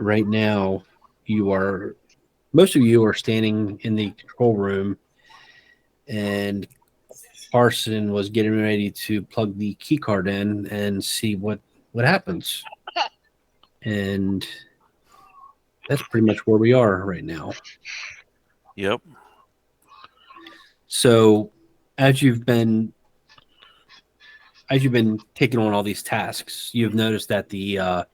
right now, most of you are standing in the control room, and Carson was getting ready to plug the key card in and see what happens. And that's pretty much where we are right now. Yep. So as you've been taking on all these tasks, you've noticed that the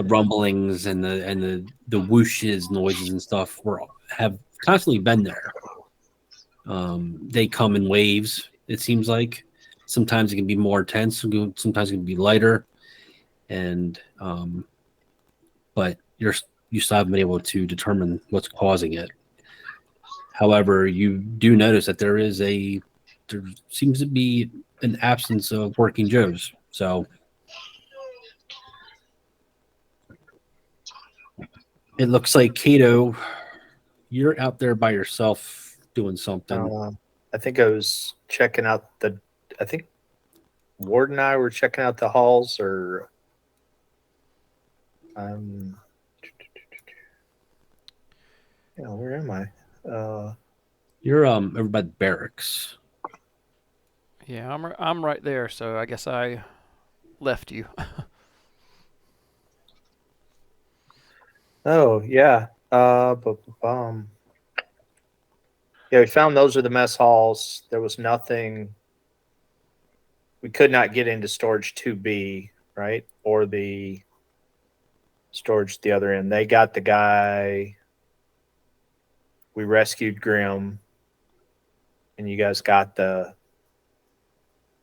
rumblings and the whooshes noises and stuff have constantly been there. They come in waves. It seems like sometimes it can be more intense, sometimes it can be lighter, and but you still haven't been able to determine what's causing it. However, you do notice that there seems to be an absence of working Joes. So it looks like Kato, you're out there by yourself doing something. I think I was checking out I think Ward and I were checking out the halls, or where am I? You're over by the barracks. Yeah, I'm right there, so I guess I left you. Oh yeah. Yeah, we found those are the mess halls. There was nothing. We could not get into storage 2B, right? Or the storage at the other end. They got the guy. We rescued Grim, and you guys got the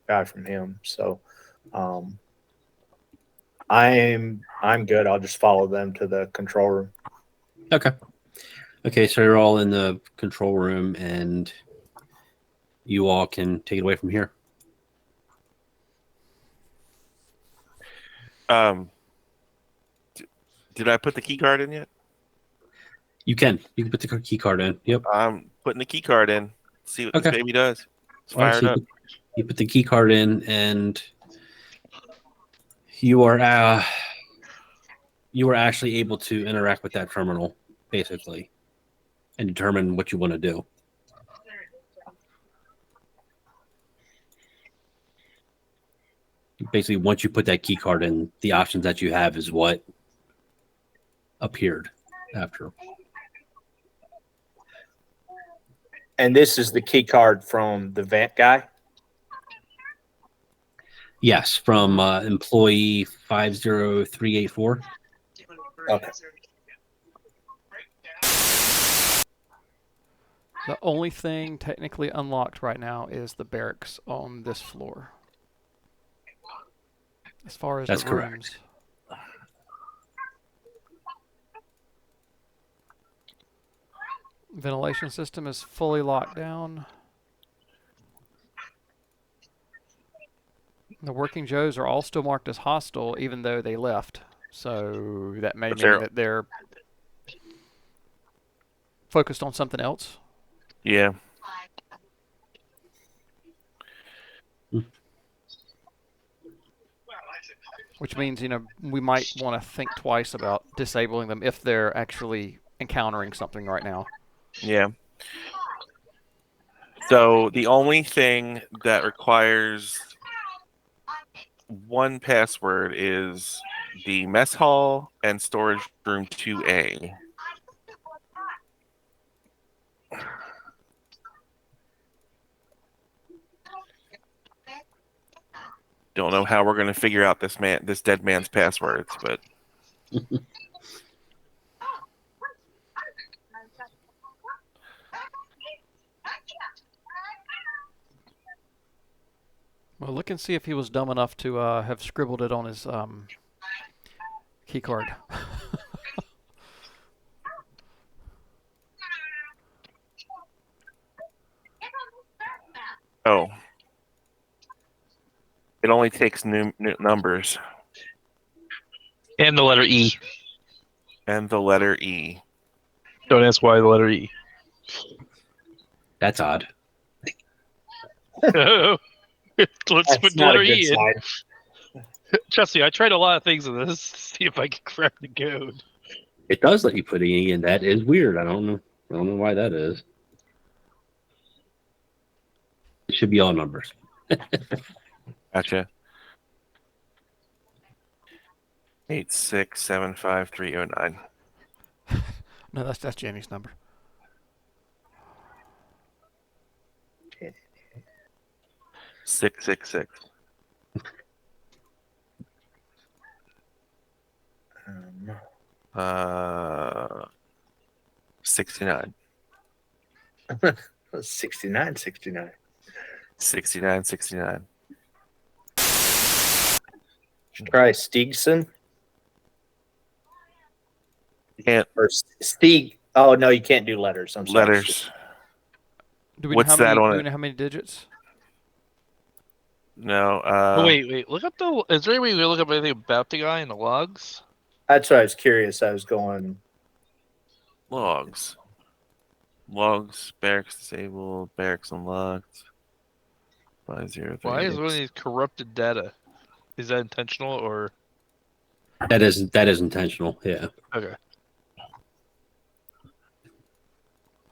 guy from him. So I'm good. I'll just follow them to the control room. Okay, so you're all in the control room, and you all can take it away from here. Did I put the key card in yet? You can put the key card in. Yep. I'm putting the key card in. See what this baby does. It's fired up. You put the key card in, and you are actually able to interact with that terminal, basically, and determine what you want to do. Basically, once you put that key card in, the options that you have is what appeared after. And this is the key card from the vent guy? Yes, from employee 50384. Okay. The only thing technically unlocked right now is the barracks on this floor. As far as That's the correct. rooms. Ventilation system is fully locked down. The working Joes are all still marked as hostile, even though they left. So that may mean that they're focused on something else. Yeah. Which means, we might want to think twice about disabling them if they're actually encountering something right now. Yeah. So the only thing that requires one password is the mess hall and storage room 2A. Don't know how we're going to figure out this dead man's passwords, but well, look and see if he was dumb enough to have scribbled it on his key card. oh. It only takes new numbers. And the letter E. And the letter E. Don't ask why the letter E. That's odd. Let's put the letter E in. Sign. Trust me, I tried a lot of things in this to see if I could crack the code. It does let you put an E in. That is weird. I don't know why that is. It should be all numbers. Gotcha. 8675309. No, that's Jenny's number. Six six six. 69. 69, 69. 69, 69. Try Stigson Can't. or Stieg. Oh no, you can't do letters. I'm sorry. Letters. Do we What's know how many, that on do we it? know how many digits? No. Oh, wait. Look up the. Is there any way you can look up anything about the guy in the logs? That's why I was curious. I was going. Logs. Logs. Barracks disabled. Barracks unlocked. 503. Why is one of these corrupted data? Is that intentional or? That is intentional. Yeah. Okay.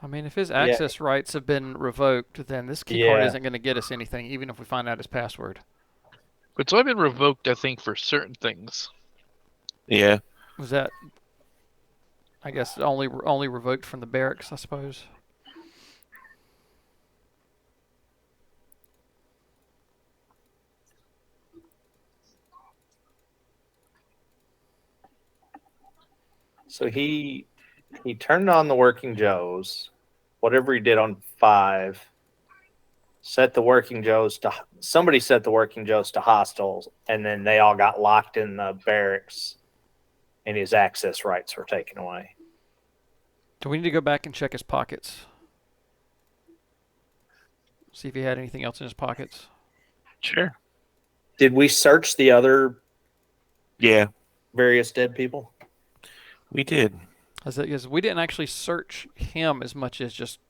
I mean, if his access rights have been revoked, then this key card isn't going to get us anything, even if we find out his password. But it's only been revoked, I think, for certain things. Yeah. Was that, I guess, only revoked from the barracks, I suppose? So he turned on the working Joes, whatever he did on 5. Set the working Joes to somebody set the working Joes to hostiles, and then they all got locked in the barracks, and his access rights were taken away. Do we need to go back and check his pockets? See if he had anything else in his pockets. Sure. Did we search the other Yeah, various dead people? we did. Because we didn't actually search him as much as just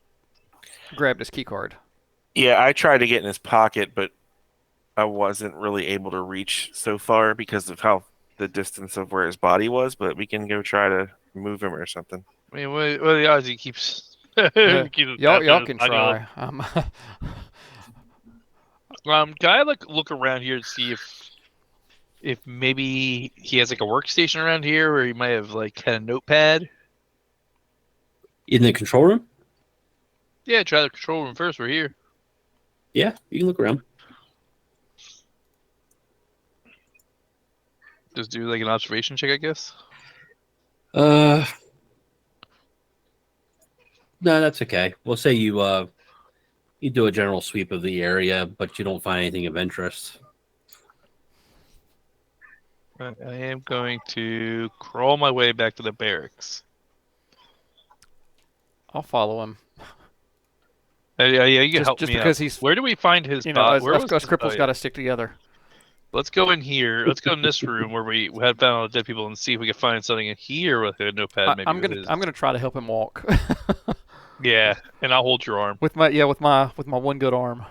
grabbed his key card. Yeah, I tried to get in his pocket, but I wasn't really able to reach so far because of how the distance of where his body was. But we can go try to move him or something. I mean, what are the odds he keeps? Y'all can try. Can I look around here to see if maybe he has like a workstation around here where he might have like had a notepad? In the control room? Yeah, try the control room first. We're here. Yeah, you can look around. Just do like an observation check, I guess. No, that's okay. We'll say you do a general sweep of the area, but you don't find anything of interest. I am going to crawl my way back to the barracks. I'll follow him. Yeah, you can help Just me because out. he's, Where do we find his you know, body? us cripples got to stick together. Let's go in here. Let's go in this room where we had found all the dead people and see if we can find something in here with a notepad. Maybe I'm gonna try to help him walk. Yeah, and I'll hold your arm. with my one good arm.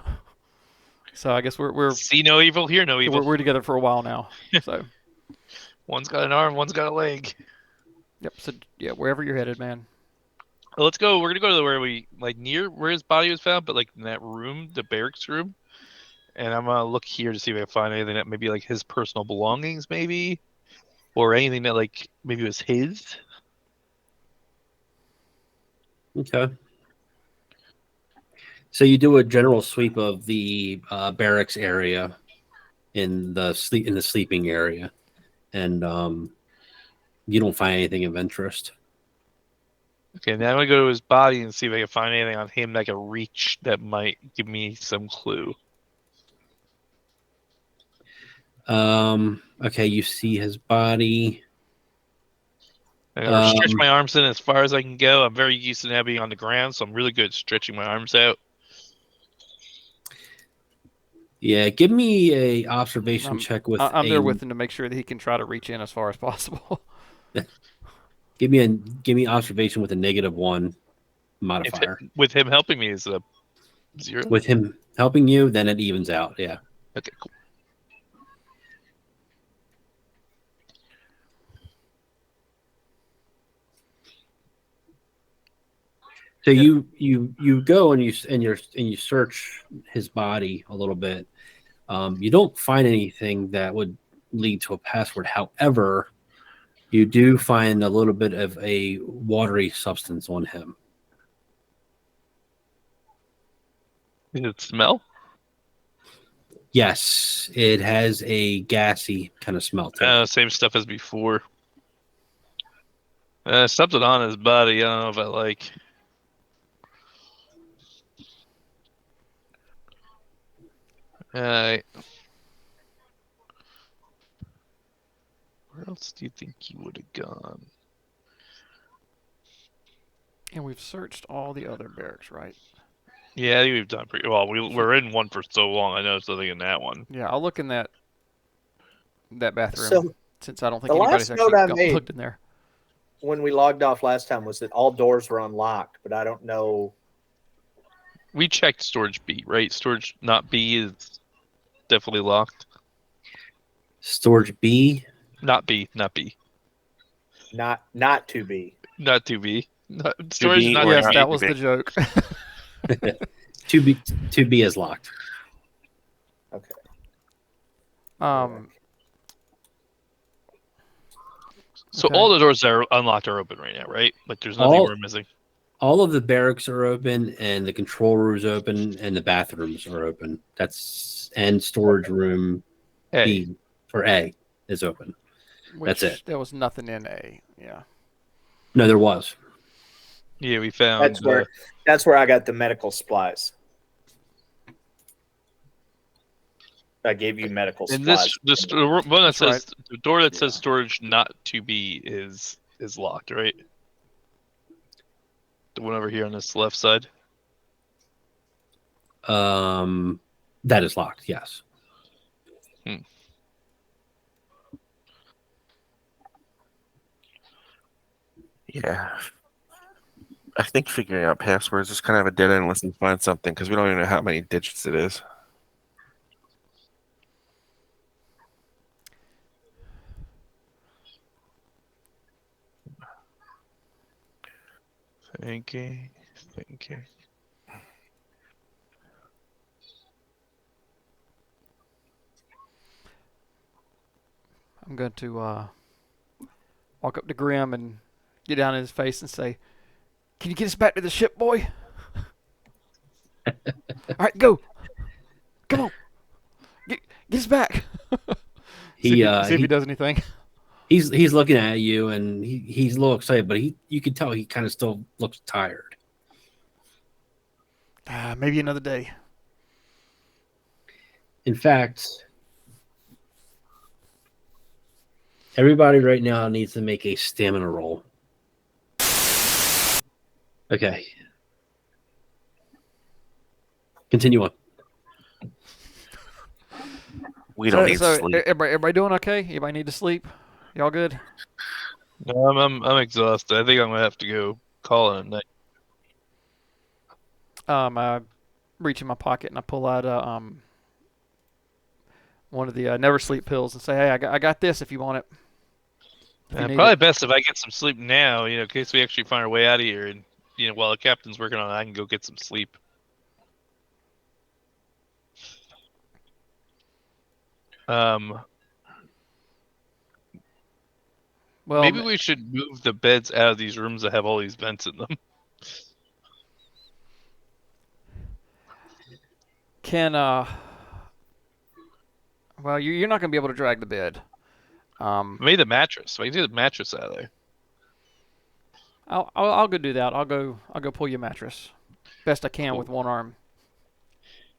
So I guess we're See no evil, hear no evil. we're together for a while now. So One's got an arm, one's got a leg. yep. So yeah, wherever you're headed, man. Well, let's go. We're gonna go to where we near where his body was found, but like in that room, the barracks room. And I'm gonna look here to see if I can find anything that maybe like his personal belongings, maybe, or anything that like maybe was his. Okay. So you do a general sweep of the barracks area in the sleeping area, and you don't find anything of interest. Okay, now I'm gonna go to his body and see if I can find anything on him that I can reach that might give me some clue. Okay, you see his body. I'm gonna stretch my arms in as far as I can go. I'm very used to now being on the ground, so I'm really good at stretching my arms out. Yeah, give me a observation check with. I'm there with him to make sure that he can try to reach in as far as possible. Give me observation with a -1 modifier. With him helping me is a 0. With him helping you, then it evens out. Yeah. Okay, cool. So you go and you search his body a little bit. You don't find anything that would lead to a password. However, you do find a little bit of a watery substance on him. Does it smell? Yes, it has a gassy kind of smell to it. Same stuff as before. Something on his body. I don't know if I like. Alright. Where else do you think he would have gone? And we've searched all the other barracks, right? Yeah, I think we've done pretty well. We're in one for so long. I noticed nothing in that one. Yeah, I'll look in that bathroom So since I don't think the anybody's last note actually I made- looked in there. when we logged off last time was that all doors were unlocked, but I don't know. We checked storage B, right? Storage not B is definitely locked. Storage B. Not B, not B. Not to be. Not 2B. Storage B not or Yes, not 2B. that was the joke. 2B is locked. Okay. So Okay. all the doors that are unlocked are open right now, right? Like there's nothing we're missing. All of the barracks are open, and the control room is open, and the bathrooms are open. And storage room Hey, B or A is open. That's it. There was nothing in A. Yeah. No, there was. yeah, we found. That's where I got the medical supplies. I gave you medical And supplies. this one that That's says right. the door that says storage not 2B is locked, right? The one over here on this left side. That is locked. Yes. Yeah. I think figuring out passwords is kind of a dead end unless you find something because we don't even know how many digits it is. Thinking. I'm going to walk up to Grim and get down in his face and say, "Can you get us back to the ship, boy? All right, go. Come on. Get us back." See if he does anything. He's looking at you, and he's a little excited, but you can tell he kind of still looks tired. Maybe another day. In fact, everybody right now needs to make a stamina roll. Okay. Continue on. We don't need so sleep. everybody doing okay? Anybody need to sleep? Y'all good? No, I'm exhausted. I think I'm gonna have to go call it a night. I reach in my pocket and I pull out one of the never sleep pills and say, "Hey, I got this if you want it." If you need Probably it. best if I get some sleep now, in case we actually find our way out of here, and while the captain's working on it, I can go get some sleep. Well, Maybe we should move the beds out of these rooms that have all these vents in them. Well, you're not going to be able to drag the bed. Maybe the mattress. We can take the mattress out of there. I'll go do that. I'll go pull your mattress, best I can with one arm.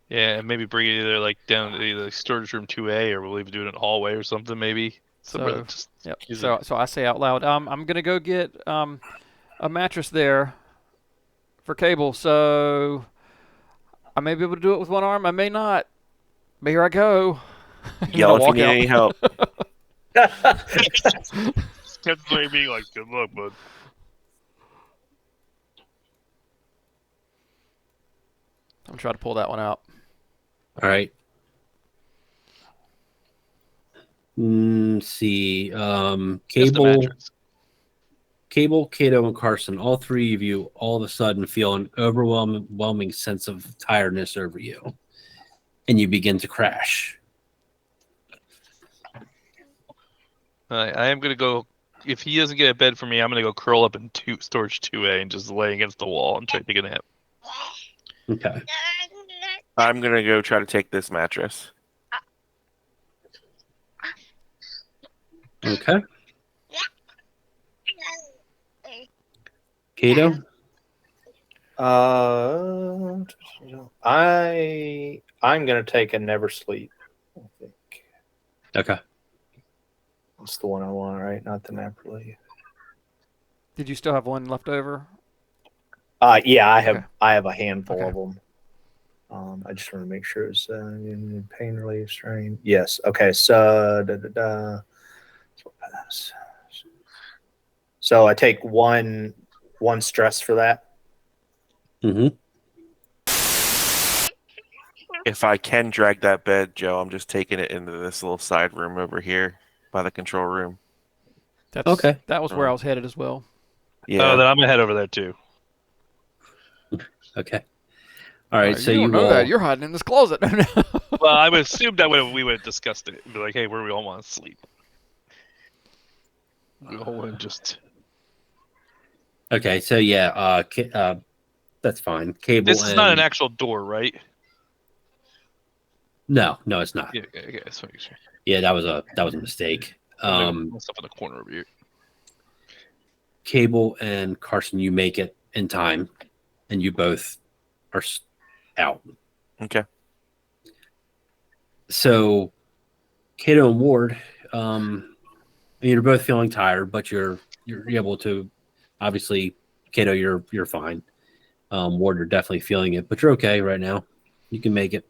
Yeah, and maybe bring it either down to either storage room 2A, or we'll even do it in the hallway or something. Maybe. Yep. So I say out loud, I'm gonna go get a mattress there for Cable. So I may be able to do it with one arm. I may not. But here I go. Yell if you need any help. Captain's way being like, "Good luck, bud." I'm trying to pull that one out. All right. Let's see. Just the Cable. mattress. Cable, Kato, and Carson, all three of you all of a sudden feel an overwhelming sense of tiredness over you, and you begin to crash. I am gonna go. If he doesn't get a bed for me, I'm gonna go curl up in storage 2A and just lay against the wall and try to take a nap. Okay. I'm gonna go try to take this mattress. Okay. Kato? I'm gonna take a never sleep. I think Okay. that's the one I want, right? Not the nap relief. Did you still have one left over? Yeah, I have. Okay. I have a handful Okay. of them. I just want to make sure it's pain relief strain. Yes. Okay. So So I take one stress for that. Mm-hmm. If I can drag that bed, Joe, I'm just taking it into this little side room over here by the control room. That's Okay. That was where I was headed as well. Yeah. Oh, then I'm gonna head over there too. Okay. All right. So you you don't know all. that. You're hiding in this closet. Well, I would assume that we would have discussed it and be like, "Hey, where we all want to sleep." We all would just. Okay. So yeah. That's fine. Cable. This is not an and- actual door, right? No, it's not. Yeah. Okay. That's what you're Yeah, that was a mistake. myself in the corner over here. Cable and Carson, you make it in time, and you both are out. Okay. So, Kato and Ward, you're both feeling tired, but you're able to. Obviously, Kato, you're fine. Ward, you're definitely feeling it, but you're okay right now. You can make it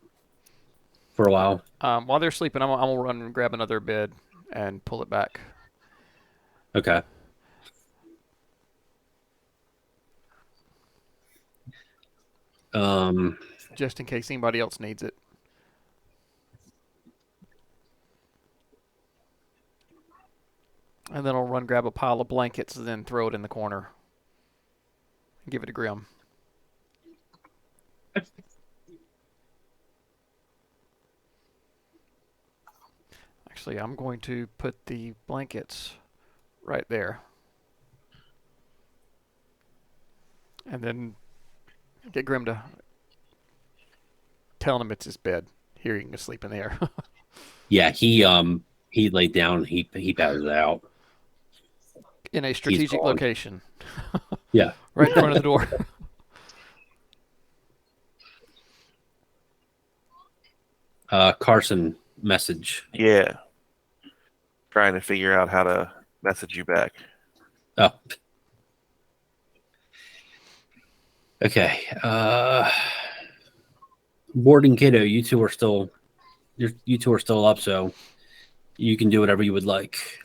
for a while. While they're sleeping, I'm gonna run and grab another bed and pull it back. Okay. Just in case anybody else needs it. And then I'll run grab a pile of blankets and then throw it in the corner. Give it to Grim. Actually, I'm going to put the blankets right there. And then get Grim to tell him it's his bed. Here you can sleep in there. Yeah, he laid down. He passes out. In a strategic gone. location. Yeah. Right in front of the door. Carson message. Yeah. Trying to figure out how to message you back. Oh. Okay. Ward and Kato, you two are still up, so you can do whatever you would like.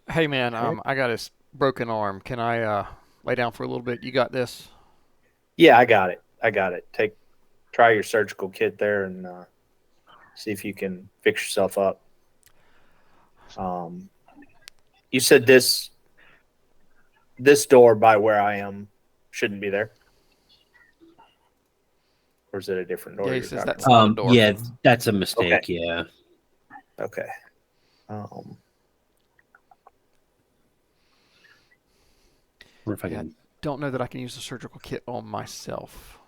Hey man, I got a broken arm. Can I lay down for a little bit? You got this? Yeah, I got it. Try your surgical kit there and see if you can fix yourself up. You said this door by where I am shouldn't be there, or is it a different door? Yeah, he you're says talking that's about? not a door. Yeah, that's a mistake. Okay. Yeah. Okay. Or if I Yeah. can. Don't know that I can use the surgical kit on myself.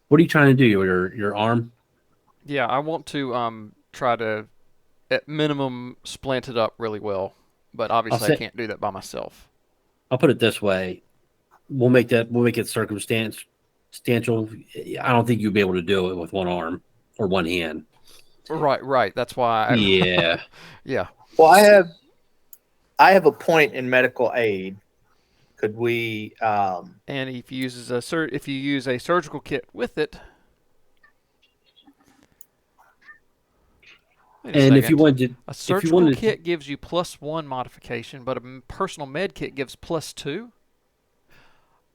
What are you trying to do? Your arm? Yeah, I want to try to at minimum splint it up really well, but obviously I can't do that by myself. I'll put it this way: we'll make it circumstantial. I don't think you'll be able to do it with one arm or one hand. Right. That's why. Yeah. Yeah. Well, I have a point in medical aid. Could we? And if you use a surgical kit with it. Wait a And if second. you wanted to, A surgical kit gives you +1 modification, but a personal med kit gives +2.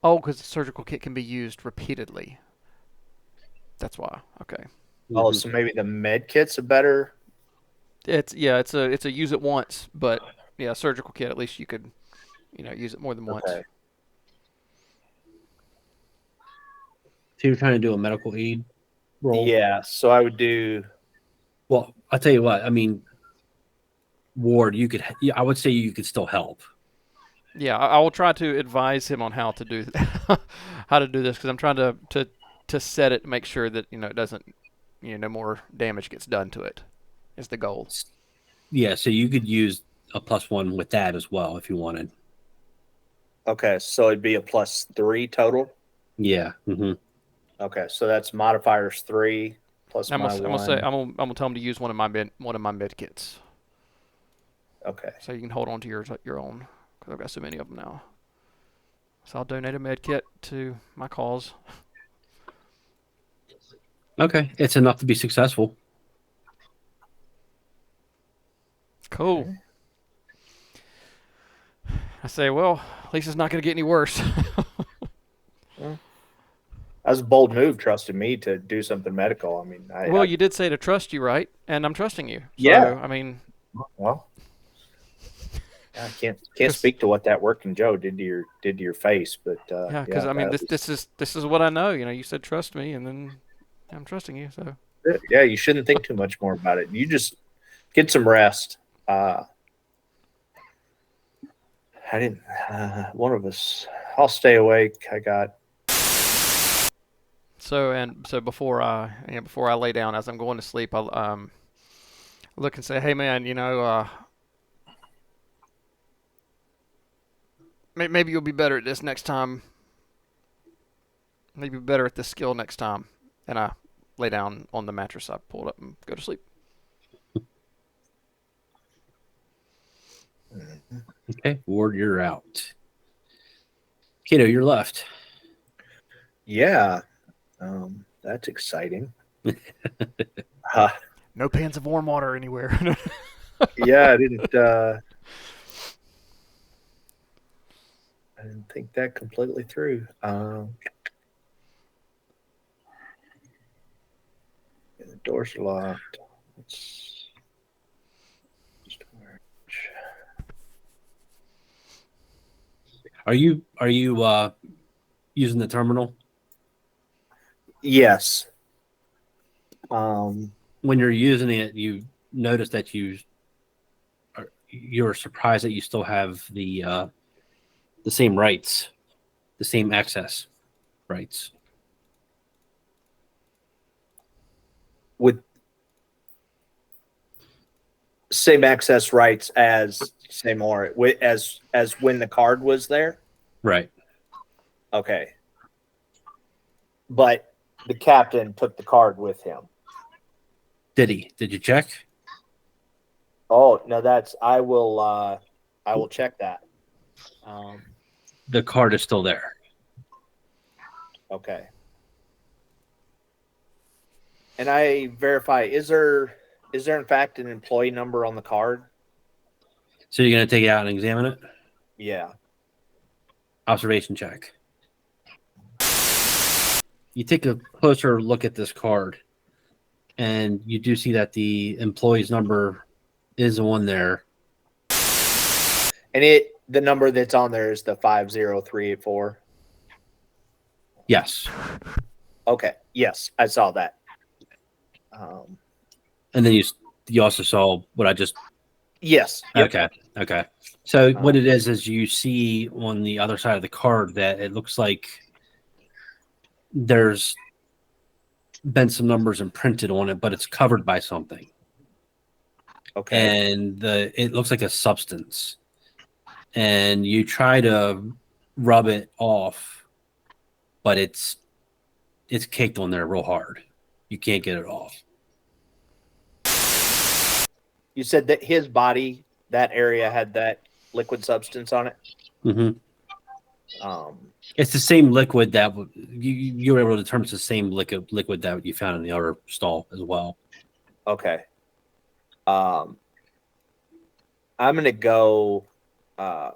Oh, because the surgical kit can be used repeatedly. That's why. Okay. Oh, so maybe the med kit's a better. It's a use it once, but yeah, surgical kit. At least you could, use it more than once. Okay. So you're trying to do a medical aid roll? Yeah, so I would do. Well, I'll tell you what. I mean, Ward, you could. I would say you could still help. Yeah, I will try to advise him on how to do how to do this because I'm trying to set it to make sure that it doesn't no more damage gets done to it. Is the goal. Yeah, so you could use a +1 with that as well if you wanted. Okay, so it'd be a +3 total. Yeah. Mm-hmm. Okay, so that's modifiers 3 plus I'm my gonna 1. say I'm gonna tell him to use one of my med kits. Okay. So you can hold on to your own because I've got so many of them now. So I'll donate a med kit to my cause. Okay, it's enough to be successful. Cool. I say, well, at least it's not going to get any worse. That was a bold move, trusting me to do something medical. I mean, Well, you did say to trust you, right? And I'm trusting you. So, Yeah. I mean, well, I can't speak to what that working Joe did to your face, but yeah, because I mean, this is what I know. You said trust me, and then I'm trusting you. So yeah, you shouldn't think too much more about it. You just get some rest. I didn't. One of us. I'll stay awake. I got. So before I lay down, as I'm going to sleep, I'll look and say, hey man, maybe you'll be better at this next time. Maybe better at this skill next time. And I lay down on the mattress I pulled up and go to sleep. Okay, Ward, you're out. Kato, you're left. Yeah, that's exciting. No pans of warm water anywhere. Yeah, I didn't think that completely through. The doors are locked. Are you using the terminal? Yes. When you're using it, you notice that you're surprised that you still have the same rights, the same access rights. With same access rights as say more as when the card was there. Right. Okay. But the captain took the card with him. Did he? Did you check? Oh no, I will check that. The card is still there. Okay. And I verify, is there in fact an employee number on the card? So you're going to take it out and examine it? Yeah. Observation check. You take a closer look at this card, and you do see that the employee's number is on there. And the number that's on there is the 50384. Yes. Okay. Yes, I saw that. And then you also saw what I just. Yes. Yep. Okay. So what it is you see on the other side of the card that it looks like there's been some numbers imprinted on it, but it's covered by something. Okay. And it looks like a substance. And you try to rub it off, but it's caked on there real hard. You can't get it off. You said that his body, that area had that liquid substance on it? Mm-hmm. It's the same liquid that you were able to determine it's the same liquid that you found in the other stall as well. Okay. I'm going to go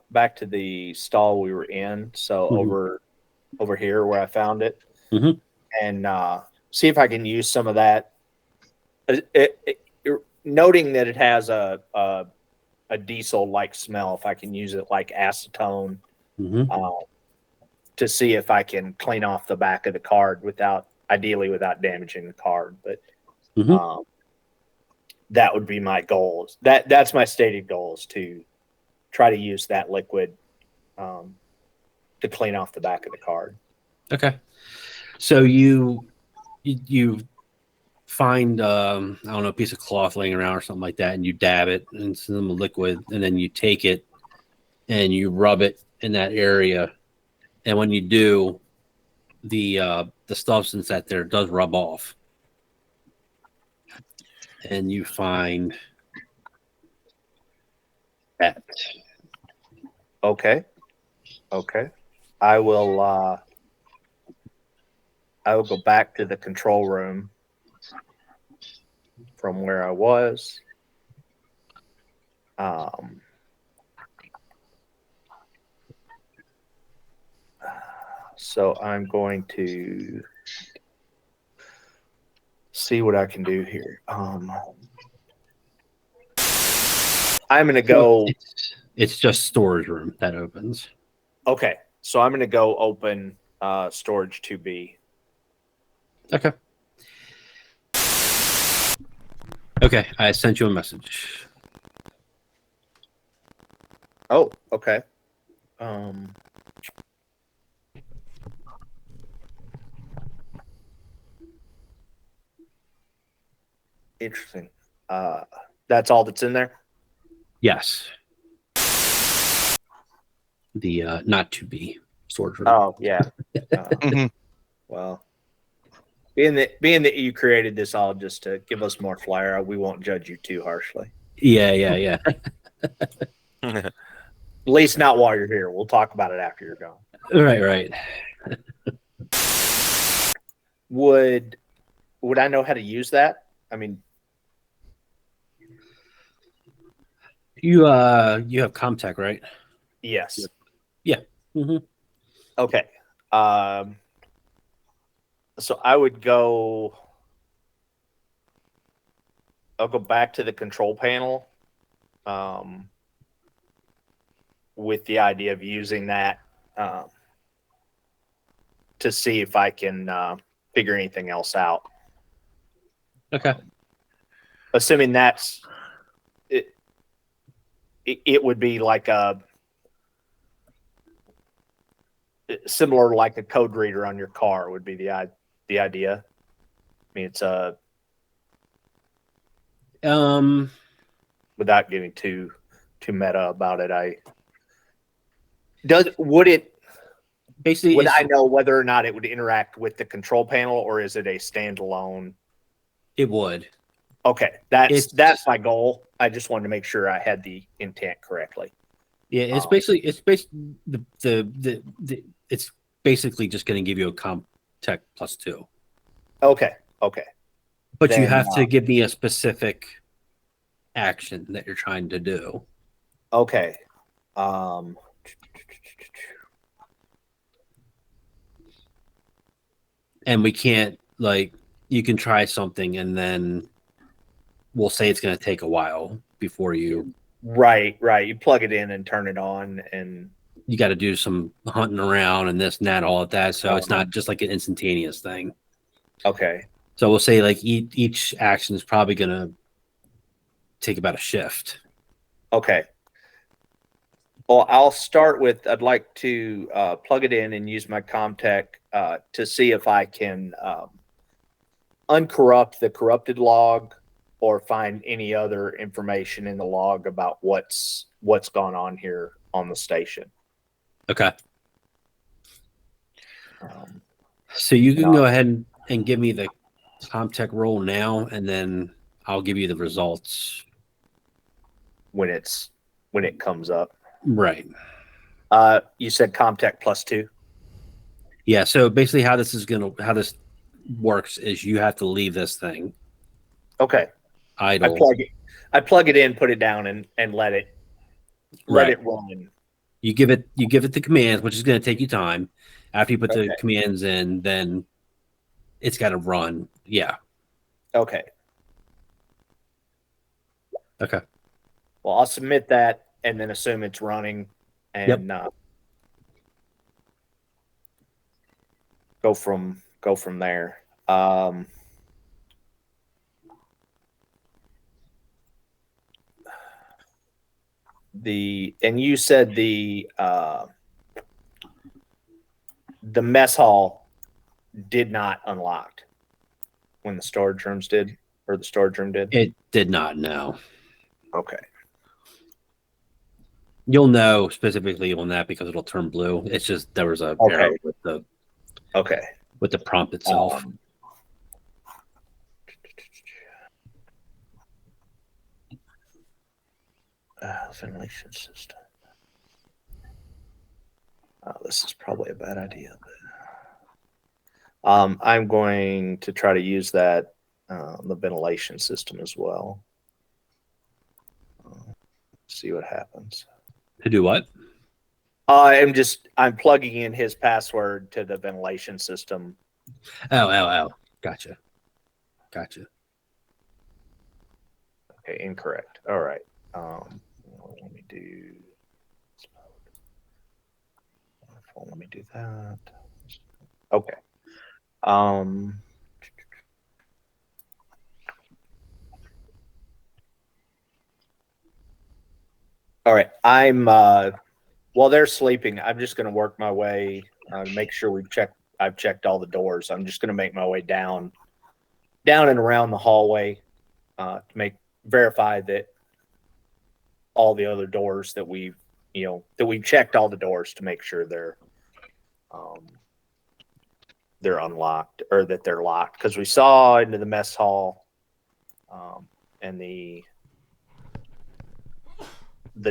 back to the stall we were in. So over here where I found it, and see if I can use some of that. noting that it has a diesel-like smell, if I can use it like acetone, to see if I can clean off the back of the card ideally without damaging the card. But that would be my goal. That's my stated goal, is to try to use that liquid to clean off the back of the card. Okay. So you find I don't know, a piece of cloth laying around or something like that, and you dab it in some liquid, and then you take it and you rub it in that area. And when you do, the substance that there does rub off, and you find that. Okay. I will go back to the control room from where I was. So I'm going to see what I can do here. I'm going to go. It's just storage room that opens. Okay, so I'm going to go open storage 2B. Okay. Okay, I sent you a message. Oh, okay. Interesting. That's all that's in there? Yes. The not to be storage room. Oh, yeah. Well, being that you created this all just to give us more flair, we won't judge you too harshly. Yeah. At least not while you're here. We'll talk about it after you're gone. Right. Would I know how to use that? I mean, you have Comtech, right? yes. Yeah. Okay. So I'll go back to the control panel with the idea of using that to see if I can figure anything else out. Okay. Assuming that's it, it would be like a similar, like a code reader on your car would be the idea. I mean, it's without getting too meta about it, would I know whether or not it would interact with the control panel, or is it a standalone? It would. Okay, that's my goal. I just wanted to make sure I had the intent correctly. Yeah, it's basically it's basically just going to give you a Comtech +2. Okay. But Then, you have to give me a specific action that you're trying to do. Okay. And we can't, like, you can try something and then we'll say it's going to take a while before you. Right. You plug it in and turn it on, and you got to do some hunting around and this and that, all of that. So it's not just like an instantaneous thing. Okay. So we'll say like each action is probably going to take about a shift. Okay. Well, I'll start with, I'd like to plug it in and use my Comtech to see if I can uncorrupt the corrupted log or find any other information in the log about what's gone on here on the station. Okay. So you can go ahead and give me the Comtech roll now, and then I'll give you the results when it comes up. Right. You said Comtech +2. Yeah. So basically, how this works is you have to leave this thing. Okay. Idle. I plug it in, put it down, and let it run. You give it the commands, which is going to take you time. After you put the commands in, then it's got to run. Yeah. Okay. Okay. Well, I'll submit that and then assume it's running and go from there. And you said the mess hall did not unlock when the storage rooms did, or the storage room did? It did not, no. Okay. You'll know specifically on that because it'll turn blue. It's just there was a error with the prompt itself. Ventilation system. This is probably a bad idea. But, I'm going to try to use that the ventilation system as well. See what happens. To do what? I'm plugging in his password to the ventilation system. Oh. Gotcha. Okay, incorrect. All right. Let me do. Let me do that. Okay. All right. I'm while they're sleeping, I'm just going to work my way to make sure I've checked all the doors. I'm just going to make my way down and around the hallway to verify that all the other doors that we've checked all the doors to make sure they're unlocked or that they're locked, because we saw into the mess hall and the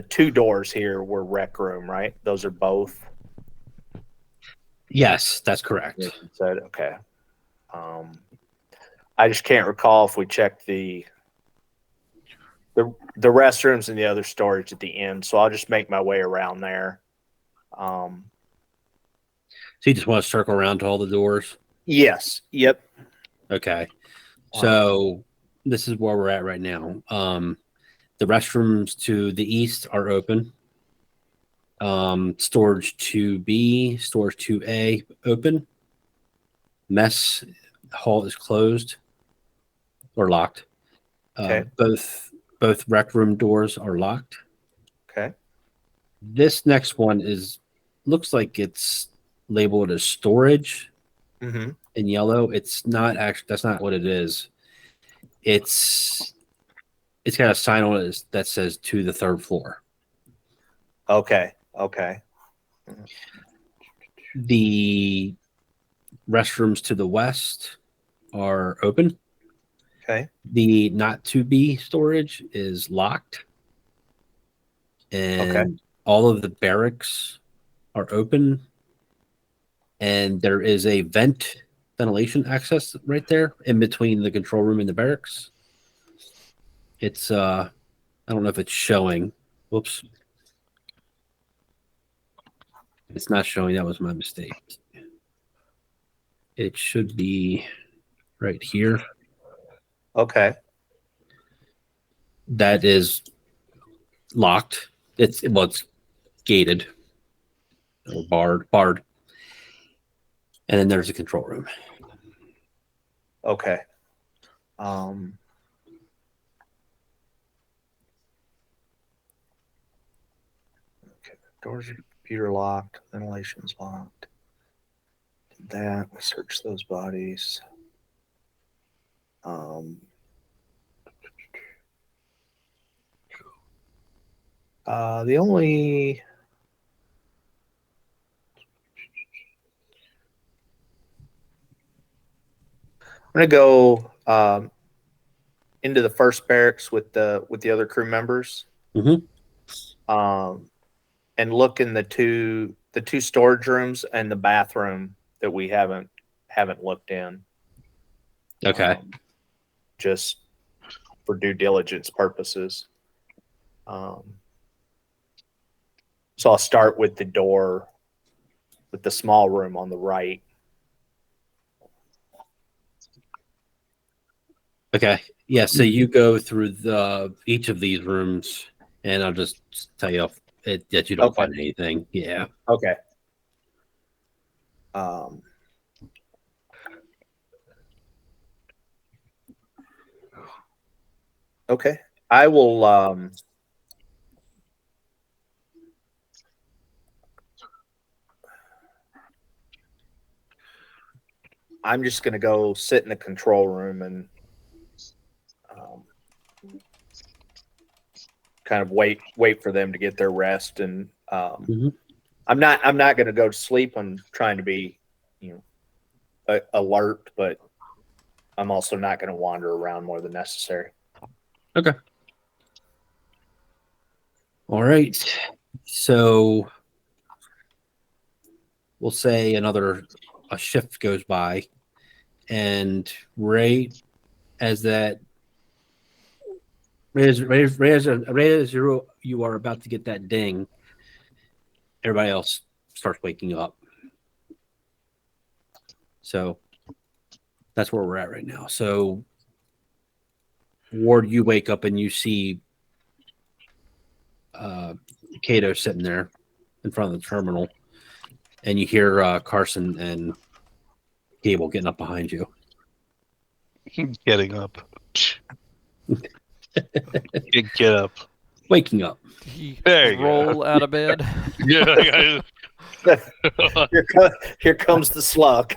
two doors here were rec room, right? Those are both. Yes, that's correct. Said okay. I just can't recall if we checked the restrooms and the other storage at the end, so I'll just make my way around there. So you just want to circle around to all the doors? Yes. Yep. Okay. So this is where we're at right now. The restrooms to the east are open. Storage 2B, storage 2A open. Mess hall is closed or locked. Okay. Both rec room doors are locked. Okay. This next one looks like it's labeled as storage in yellow. It's not actually. That's not what it is. It's got a sign on it that says "to the third floor." Okay. The restrooms to the west are open. Okay. The not to be storage is locked. And all of the barracks are open. And there is a ventilation access right there in between the control room and the barracks. It's I don't know if it's showing. Whoops. It's not showing. That was my mistake. It should be right here. Okay. That is locked. It's gated or barred. And then there's a control room. Okay. Doors are computer locked. Ventilation's locked. Did that. We search those bodies. The only. I'm gonna go into the first barracks with the other crew members. And look in the two storage rooms and the bathroom that we haven't looked in. Okay. Just for due diligence purposes. So I'll start with the door with the small room on the right. Okay. Yeah, so you go through each of these rooms, and I'll just tell you that you don't Okay. find anything. Yeah. Okay. Um, okay. I will. I'm just going to go sit in the control room and kind of wait for them to get their rest. And Mhm. I'm not going to go to sleep. I'm trying to be, alert, but I'm also not going to wander around more than necessary. Okay. All right. So we'll say a shift goes by, and right as that right as you are about to get that ding, everybody else starts waking up. So that's where we're at right now. So Ward, you wake up and you see Kato sitting there in front of the terminal, and you hear Carson and Cable getting up behind you. Getting up. Get up. Waking up. He There you roll out of bed. Yeah. Here comes the slug.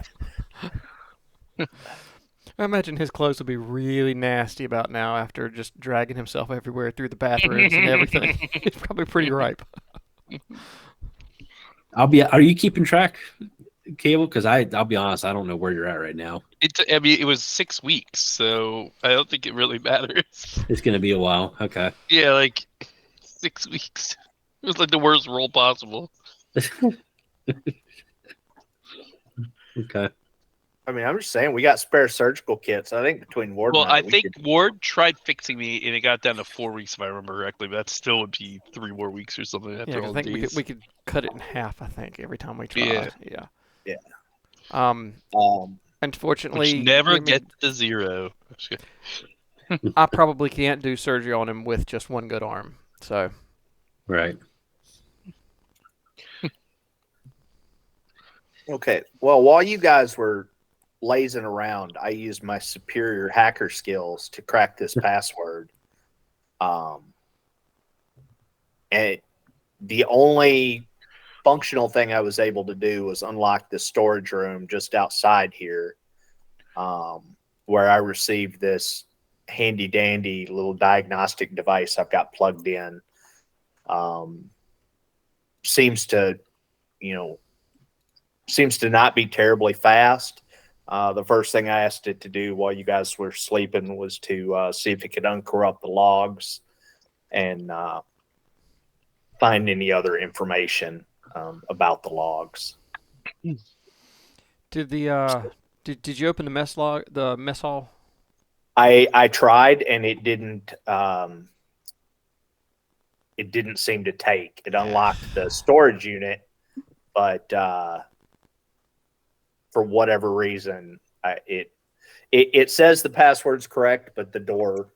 I imagine his clothes will be really nasty about now after just dragging himself everywhere through the bathrooms and everything. It's probably pretty ripe. Are you keeping track, Cable? Because I'll be honest, I don't know where you're at right now. It was 6 weeks, so I don't think it really matters. It's gonna be a while. Okay. Yeah, like 6 weeks. It was like the worst roll possible. Okay. I mean, I'm just saying we got spare surgical kits. I think between Ward Well, and I we think could- Ward tried fixing me, and it got down to 4 weeks if I remember correctly. But that still would be 3 more weeks or something Yeah, after 'cause all I the think days. we could cut it in half. I think every time we tried. Yeah. Yeah. Unfortunately, Which never I mean, gets to 0. I probably can't do surgery on him with just one good arm. So Right. Okay. Well, while you guys were lazing around, I used my superior hacker skills to crack this password. And the only functional thing I was able to do was unlock the storage room just outside here, where I received this handy dandy little diagnostic device I've got plugged in. Seems to not be terribly fast. The first thing I asked it to do while you guys were sleeping was to see if it could uncorrupt the logs and find any other information about the logs. did you open the mess hall? I tried and it didn't seem to take. It unlocked the storage unit, but for whatever reason, it says the password's correct, but the door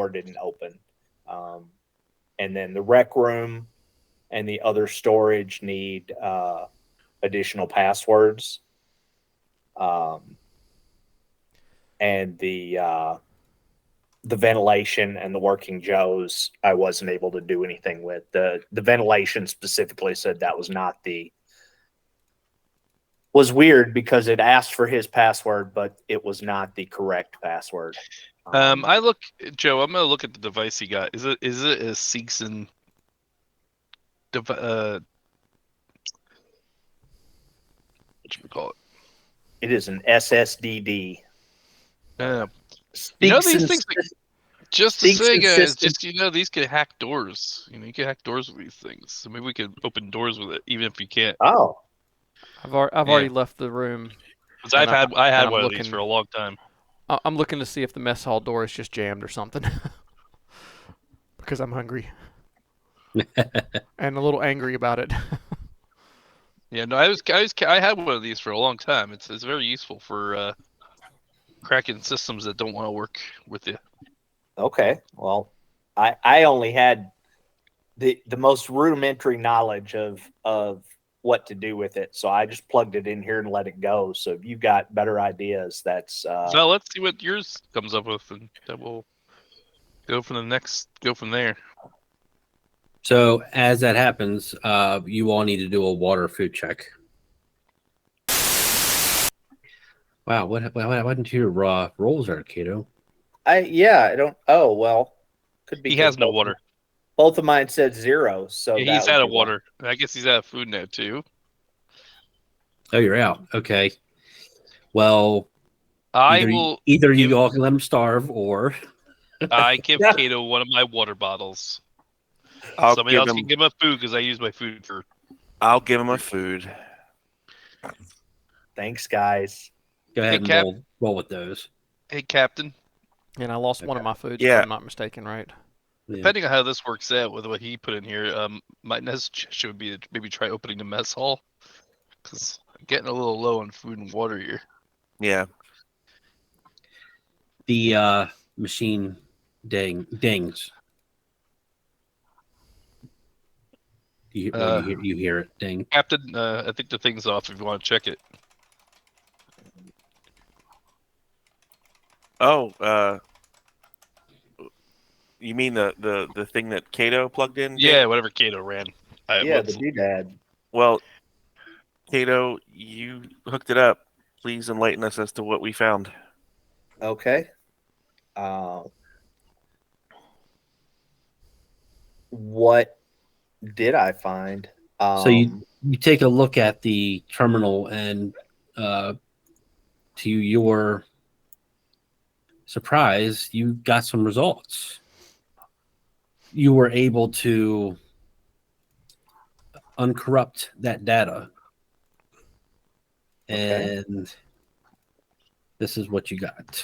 didn't open. And then the rec room and the other storage need additional passwords. And the ventilation and the working Joes, I wasn't able to do anything with. The ventilation specifically said that was weird because it asked for his password, but it was not the correct password. Joe, I'm gonna look at the device he got. Is it a Seegson what should we call it? It is an SSDD. These things, just to say, guys, these can hack doors. You can hack doors with these things. So maybe we could open doors with it, even if you can't. Oh, I've already left the room. Because I had one of these for a long time. I'm looking to see if the mess hall door is just jammed or something. Because I'm hungry. And a little angry about it. Yeah, no, I had one of these for a long time. It's very useful for cracking systems that don't want to work with you. Okay. Well, I only had the most rudimentary knowledge of what to do with it, so I just plugged it in here and let it go. So if you've got better ideas, that's So let's see what yours comes up with, and then we'll go from there. So as that happens, you all need to do a water food check. Wow, what happened to your rolls there, Kato? I don't. Oh well, could be. He 'cause has no water. Both of mine said 0, so Yeah, that he's would out be of water. And I guess he's out of food now too. Oh, you're out. Okay. Well, I will. either give, you all can let him starve, or I give Kato one of my water bottles. I'll Somebody give else him. can give him a food because I use my food for. I'll give him a food. Thanks, guys. go ahead and Cap. roll with those. Hey, Captain. And I lost one of my foods, Yeah. if I'm not mistaken, right? Yeah. Depending on how this works out with what he put in here, my next suggestion would be to maybe try opening the mess hall because I'm getting a little low on food and water here. Yeah. The machine dings. You hear it ding. Captain, I think the thing's off if you want to check it. Oh, you mean the thing that Kato plugged in? Yeah, Dave? whatever Kato ran. Yeah, the doodad. Well, Kato, you hooked it up. Please enlighten us as to what we found. Okay. What did I find? So you take a look at the terminal, and to your surprise, you got some results. You were able to uncorrupt that data, Okay. and this is what you got.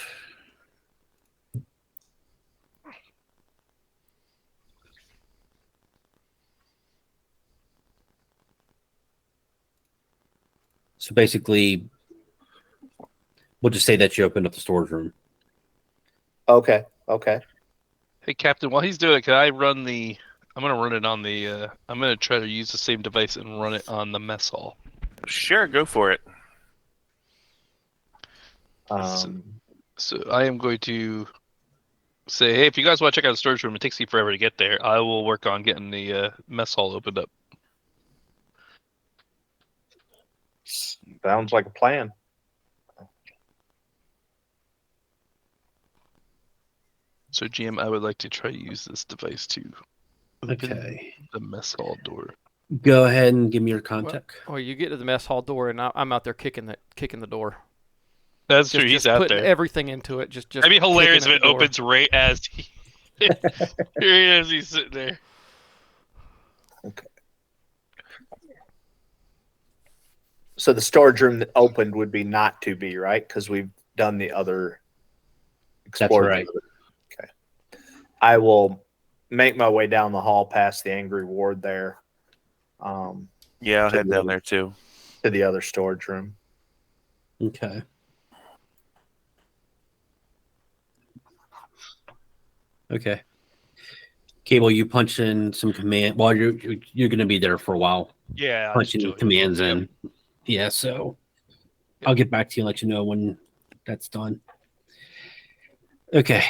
So basically, we'll just say that you opened up the storage room. Okay. Hey, Captain, while he's doing it, can I run the? I'm gonna run it on the. I'm gonna try to use the same device and run it on the mess hall. Sure, go for it. So I am going to say, hey, if you guys want to check out the storage room, it takes you forever to get there. I will work on getting the mess hall opened up. Sounds like a plan. So, GM, I would like to try to use this device to open Okay. the mess hall door. Go ahead and give me your contact. Well, you get to the mess hall door, and I'm out there kicking the door. That's true. Just He's out putting there. everything into it. Just That'd be hilarious if kicking it at the door. opens right as he. Here he's sitting there. Okay. So the storage room that opened would be not 2B, right? Because we've done the other. Explored right. the other. Okay. I will make my way down the hall past the angry ward there. Yeah, I'll To head the down other- there too. To the other storage room. Okay. Okay. Cable, you punch in some command. Well, you're going to be there for a while. Yeah. Punching commands in. Yeah. So I'll get back to you and let you know when that's done. Okay.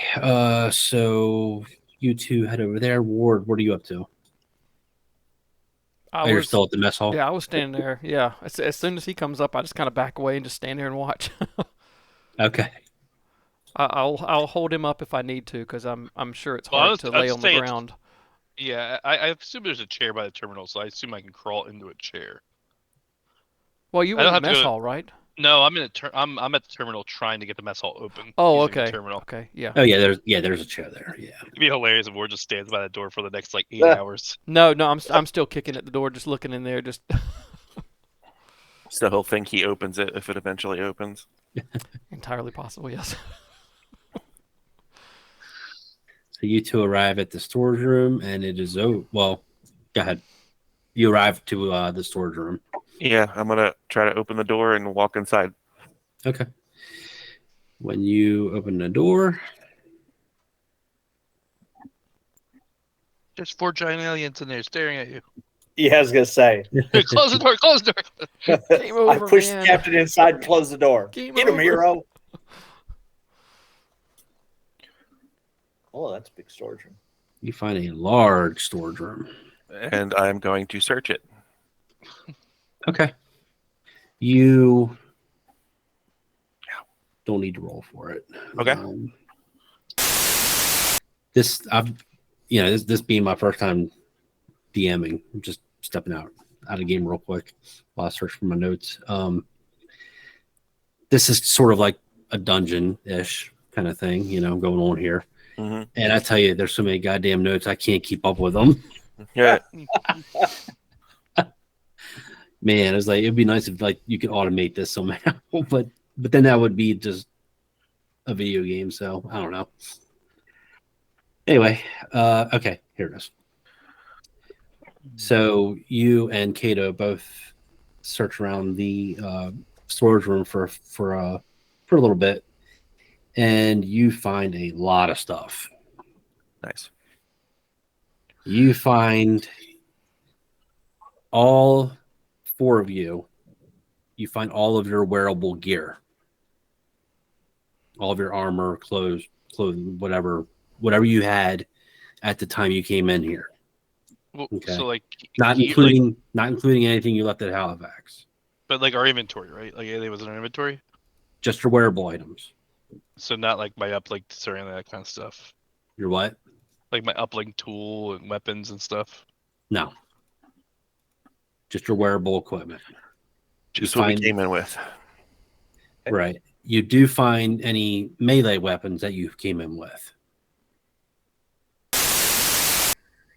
So you two head over there. Ward, what are you up to? You're still at the mess hall? Yeah, I was standing there. Yeah. As soon as he comes up, I just kind of back away and just stand there and watch. Okay. I'll hold him up if I need to, because I'm sure it's Well, hard to lay on the ground. Yeah, I assume there's a chair by the terminal, so I assume I can crawl into a chair. Well, you were in the mess hall, right? No, I'm in I'm at the terminal trying to get the mess hall open. Oh, using the okay. terminal. Okay, yeah. Oh, yeah. There's a chair there. Yeah. It'd be hilarious if Ward just stands by the door for the next like 8 hours. No, I'm still kicking at the door, just looking in there, just. So he'll think he opens it if it eventually opens. Entirely possible, yes. So you two arrive at the storage room, and it is well. Go ahead. You arrive to the storage room. Yeah, I'm gonna try to open the door and walk inside. Okay. When you open the door, There's 4 giant aliens in there staring at you. Yeah, I was gonna say. Close the door. Close the door. Game I over, pushed man. the captain inside and closed the door. Game Get him, over. hero. Oh, that's a big storage room. You find a large storage room. And I'm going to search it. Okay. You don't need to roll for it. Okay. This being my first time DMing, I'm just stepping out of the game real quick while I search for my notes. This is sort of like a dungeon-ish kind of thing, going on here. Mm-hmm. And I tell you, there's so many goddamn notes, I can't keep up with them. Yeah. Man, it's like it'd be nice if like you could automate this somehow, but then that would be just a video game. So I don't know. Anyway, okay, here it is. So you and Kato both search around the storage room for a little bit, and you find a lot of stuff. Nice. You find all 4 of you. You find all of your wearable gear, all of your armor, clothes, whatever you had at the time you came in here. Well, Okay. So like Not including anything you left at Halifax. but like our inventory, right? Like anything was in our inventory. Just your wearable items. So not like my uplinks or any of that kind of stuff. Your what? Like my uplink tool and weapons and stuff. No. Just your wearable equipment. Just what we came in with. Right. You do find any melee weapons that you came in with.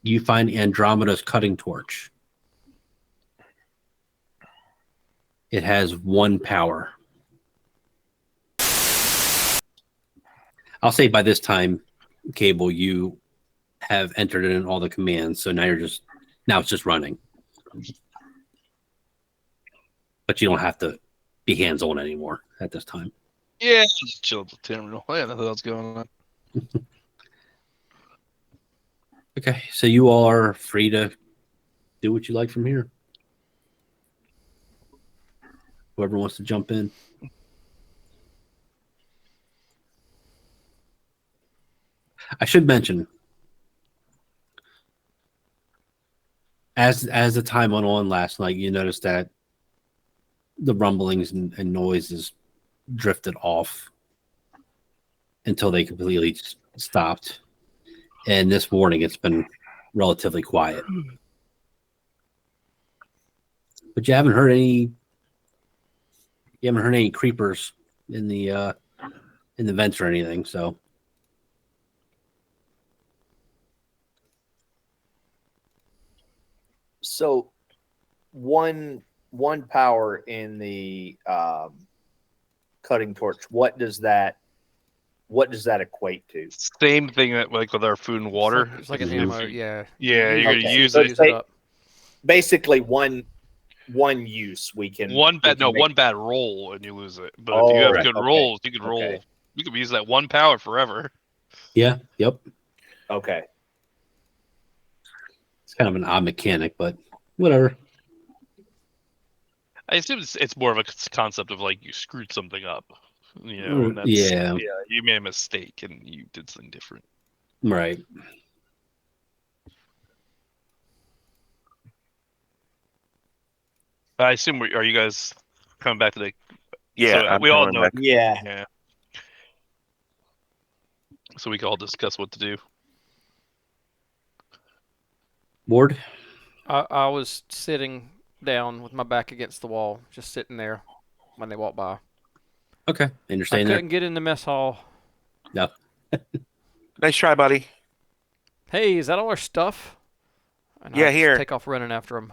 You find Andromeda's cutting torch. It has 1 power. I'll say by this time, Cable, you have entered in all the commands, so now it's just running. But you don't have to be hands-on anymore at this time. Yeah, just chill at the terminal. I had nothing else going on. Okay, so you all are free to do what you like from here. Whoever wants to jump in. I should mention, as the time went on last night, you noticed that the rumblings and noises drifted off until they completely stopped. And this morning, it's been relatively quiet. But you haven't heard any creepers in the vents or anything. So, one power in the cutting torch. What does that equate to? Same thing that like with our food and water. It's like an Mhm. ammo, yeah. Yeah, you're gonna Okay. use So it. it's Use it up. basically one use we can One bad we can make- bad roll and you lose it. But if you have right. good Okay. rolls, you can roll. Okay. You can use that 1 power forever. Yeah, yep. Okay. It's kind of an odd mechanic, but whatever. I assume it's more of a concept of like you screwed something up. And that's, Yeah. you made a mistake and you did something different. Right. I assume are you guys coming back to the? Yeah, So, I'm we all coming know. back. Yeah. Yeah. So we can all discuss what to do. Ward? I was sitting down with my back against the wall, just sitting there when they walked by. Okay. And you're I staying there? couldn't get in the mess hall. No. Nice try, buddy. Hey, is that all our stuff? And Yeah, I just here. take off running after him.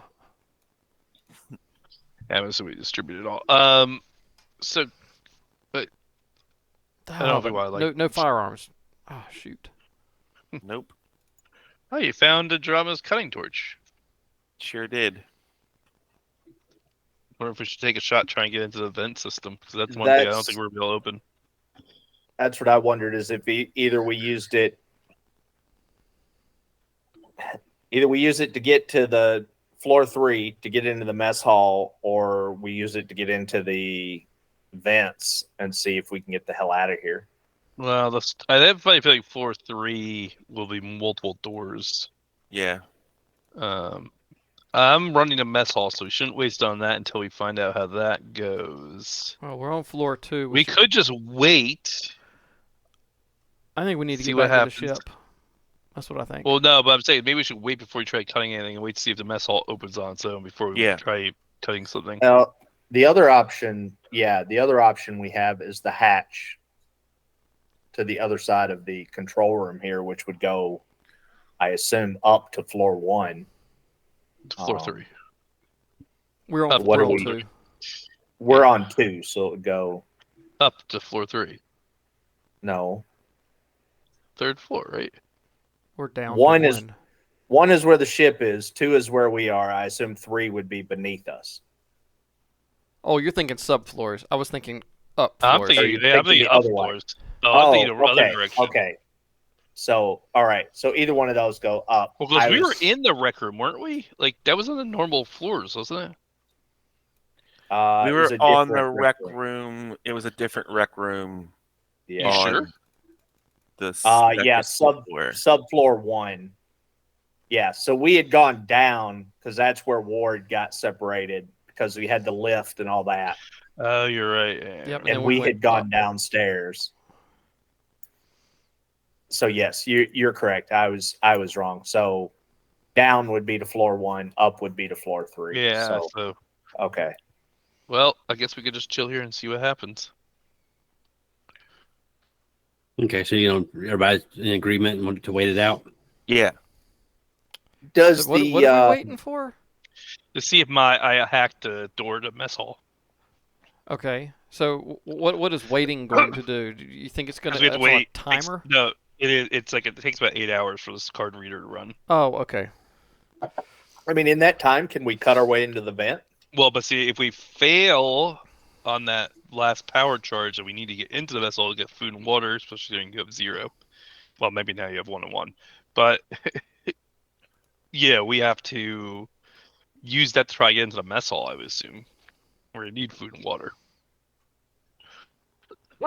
Yeah, so we distribute it all. So I don't know if we want to, like- no firearms. Oh shoot. Nope. oh, you found Drama's cutting torch. Sure did. Wonder if we should take a shot, try and get into the vent system, because that's one thing I don't That's- think we're able to open. That's what I wondered, is if either we used it Either we use it to get to the floor 3 to get into the mess hall, or we use it to get into the vents and see if we can get the hell out of here. Well, I feel like floor 3 will be multiple doors. Yeah. I'm running a mess hall, so we shouldn't waste on that until we find out how that goes. Well, we're on floor 2. We could just wait. I think we need to see get what back to the happens. ship. That's what I think. Well, no, but I'm saying maybe we should wait before we try cutting anything and wait to see if the mess hall opens on its own before we try cutting something. Now, the other option we have is the hatch to the other side of the control room here, which would go, I assume, up to floor 1. Floor 3. We're on Up floor to 2. We're on 2, so it would go up to floor 3. No. 3rd floor, right? We're down. One to is one is where the ship is. 2 is where we are. I assume 3 would be beneath us. Oh, you're thinking subfloors. I was thinking up I'm floors. thinking up floors. No, I'm thinking the other direction. Okay. So, all right. So either one of those go up. Well, because we were in the rec room, weren't we? Like, that was on the normal floors, wasn't it? We were on the rec room. It was a different rec room. Yeah. You sure? Yeah, subfloor 1. Yeah, so we had gone down because that's where Ward got separated because we had the lift and all that. Oh, you're right. Yeah. Yep, And we had gone downstairs. So yes, you're correct. I was wrong. So down would be to floor 1, up would be to floor 3. Yeah. So okay. Well, I guess we could just chill here and see what happens. Okay, so everybody's in agreement and wanted to wait it out. Yeah. Does what are we waiting for? To see if I hacked the door to mess hall. Okay. So what is waiting going to do? Do you think it's going to wait a timer? No, it is. It's like it takes about 8 hours for this card reader to run. Oh, okay. I mean, in that time, can we cut our way into the vent? Well, but see, if we fail on that last power charge and we need to get into the vessel to get food and water, especially when you have 0. Well, maybe now you have 1 and 1. But yeah, we have to use that to try to get into the mess hall, I would assume. Where you need food and water.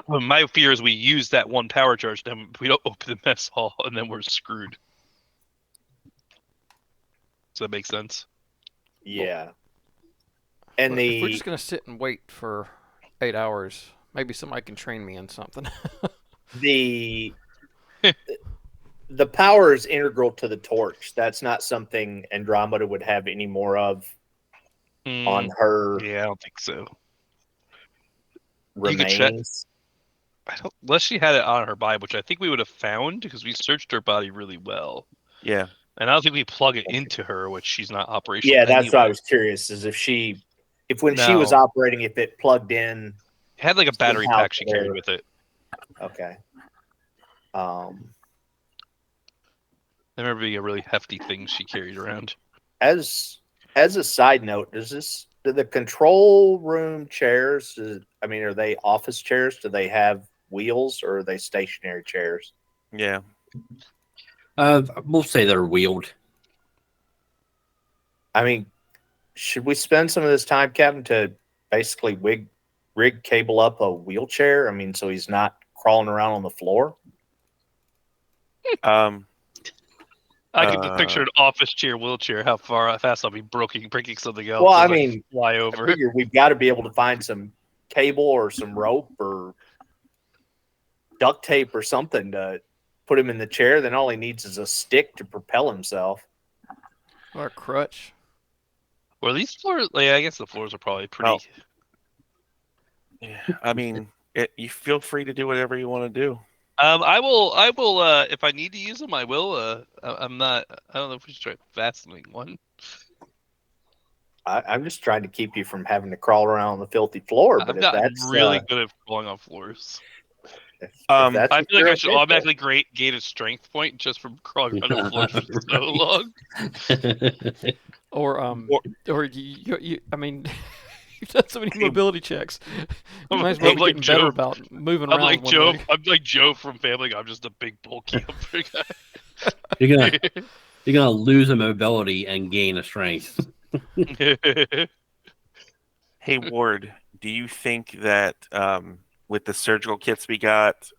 Well, my fear is we use that 1 power charge, then we don't open the mess hall, and then we're screwed. Does that make sense? Yeah. And if we're just going to sit and wait for 8 hours, maybe somebody can train me in something. the power is integral to the torch. That's not something Andromeda would have any more of on her. Yeah, I don't think so. Remains. Unless she had it on her body, which I think we would have found because we searched her body really well. Yeah. And I don't think we plug it into her, which she's not operational. Yeah, that's what I was curious, is if when she was operating, if it plugged in. It had like a battery pack she carried with it. Okay. I remember being a really hefty thing she carried around. As a side note, do the control room chairs, are they office chairs? Do they have wheels or are they stationary chairs? Yeah. We'll say they're wheeled. I mean, should we spend some of this time, Captain, to basically rig cable up a wheelchair? I mean, so he's not crawling around on the floor? I can just picture an office chair, wheelchair, how fast I'll be breaking something else. Well, I mean, fly over. I figure we've got to be able to find some cable or some rope or duct tape or something to put him in the chair. Then all he needs is a stick to propel himself. Or a crutch. Well, these floors, I guess the floors are probably pretty. Yeah, I mean, you feel free to do whatever you want to do. I will. If I need to use them, I will. I'm not. I don't know if we should try fastening one. I'm just trying to keep you from having to crawl around on the filthy floor. But I'm not really good at crawling on floors. I feel like I should automatically gain a strength point just from crawling around the floor for so long. Or you I mean, you've done so many mobility checks. You might as well be getting better about moving around. I'm like Joe from Family Guy. I'm just a big bulky guy. You're You're gonna lose a mobility and gain a strength. Hey Ward, do you think that with the surgical kits we got,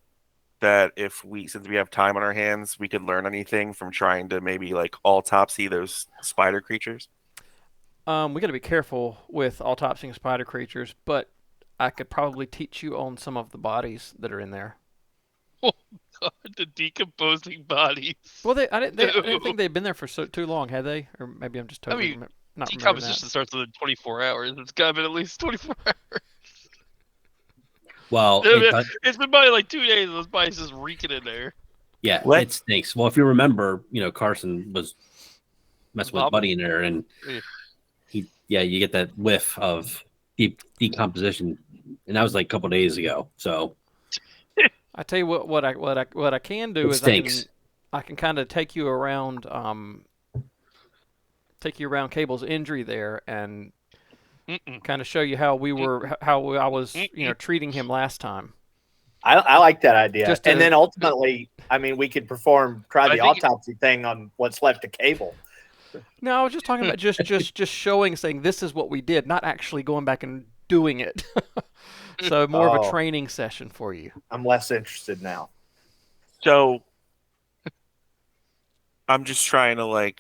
that since we have time on our hands, we could learn anything from trying to maybe like autopsy those spider creatures? We got to be careful with autopsying spider creatures, but I could probably teach you on some of the bodies that are in there. Oh God, the decomposing bodies. Well, I didn't think they'd been there for too long, had they? Or maybe I'm just totally not remembering that. Decomposition starts within 24 hours. It's got to be at least 24 hours. Well, it's been by like 2 days. Those bodies just reeking in there. yeah, it stinks. Well, if you remember, Carson was messing with Buddy in there, and you get that whiff of decomposition, and that was like a couple days ago. So I tell you what I can do is I can kind of take you around Cable's injury there and kind of show you how I was treating him last time. I like that idea. And then ultimately, I mean, we could try the autopsy thing on what's left of Cable. No, I was just talking about just saying this is what we did, not actually going back and doing it. So more of a training session for you. I'm less interested now. So I'm just trying to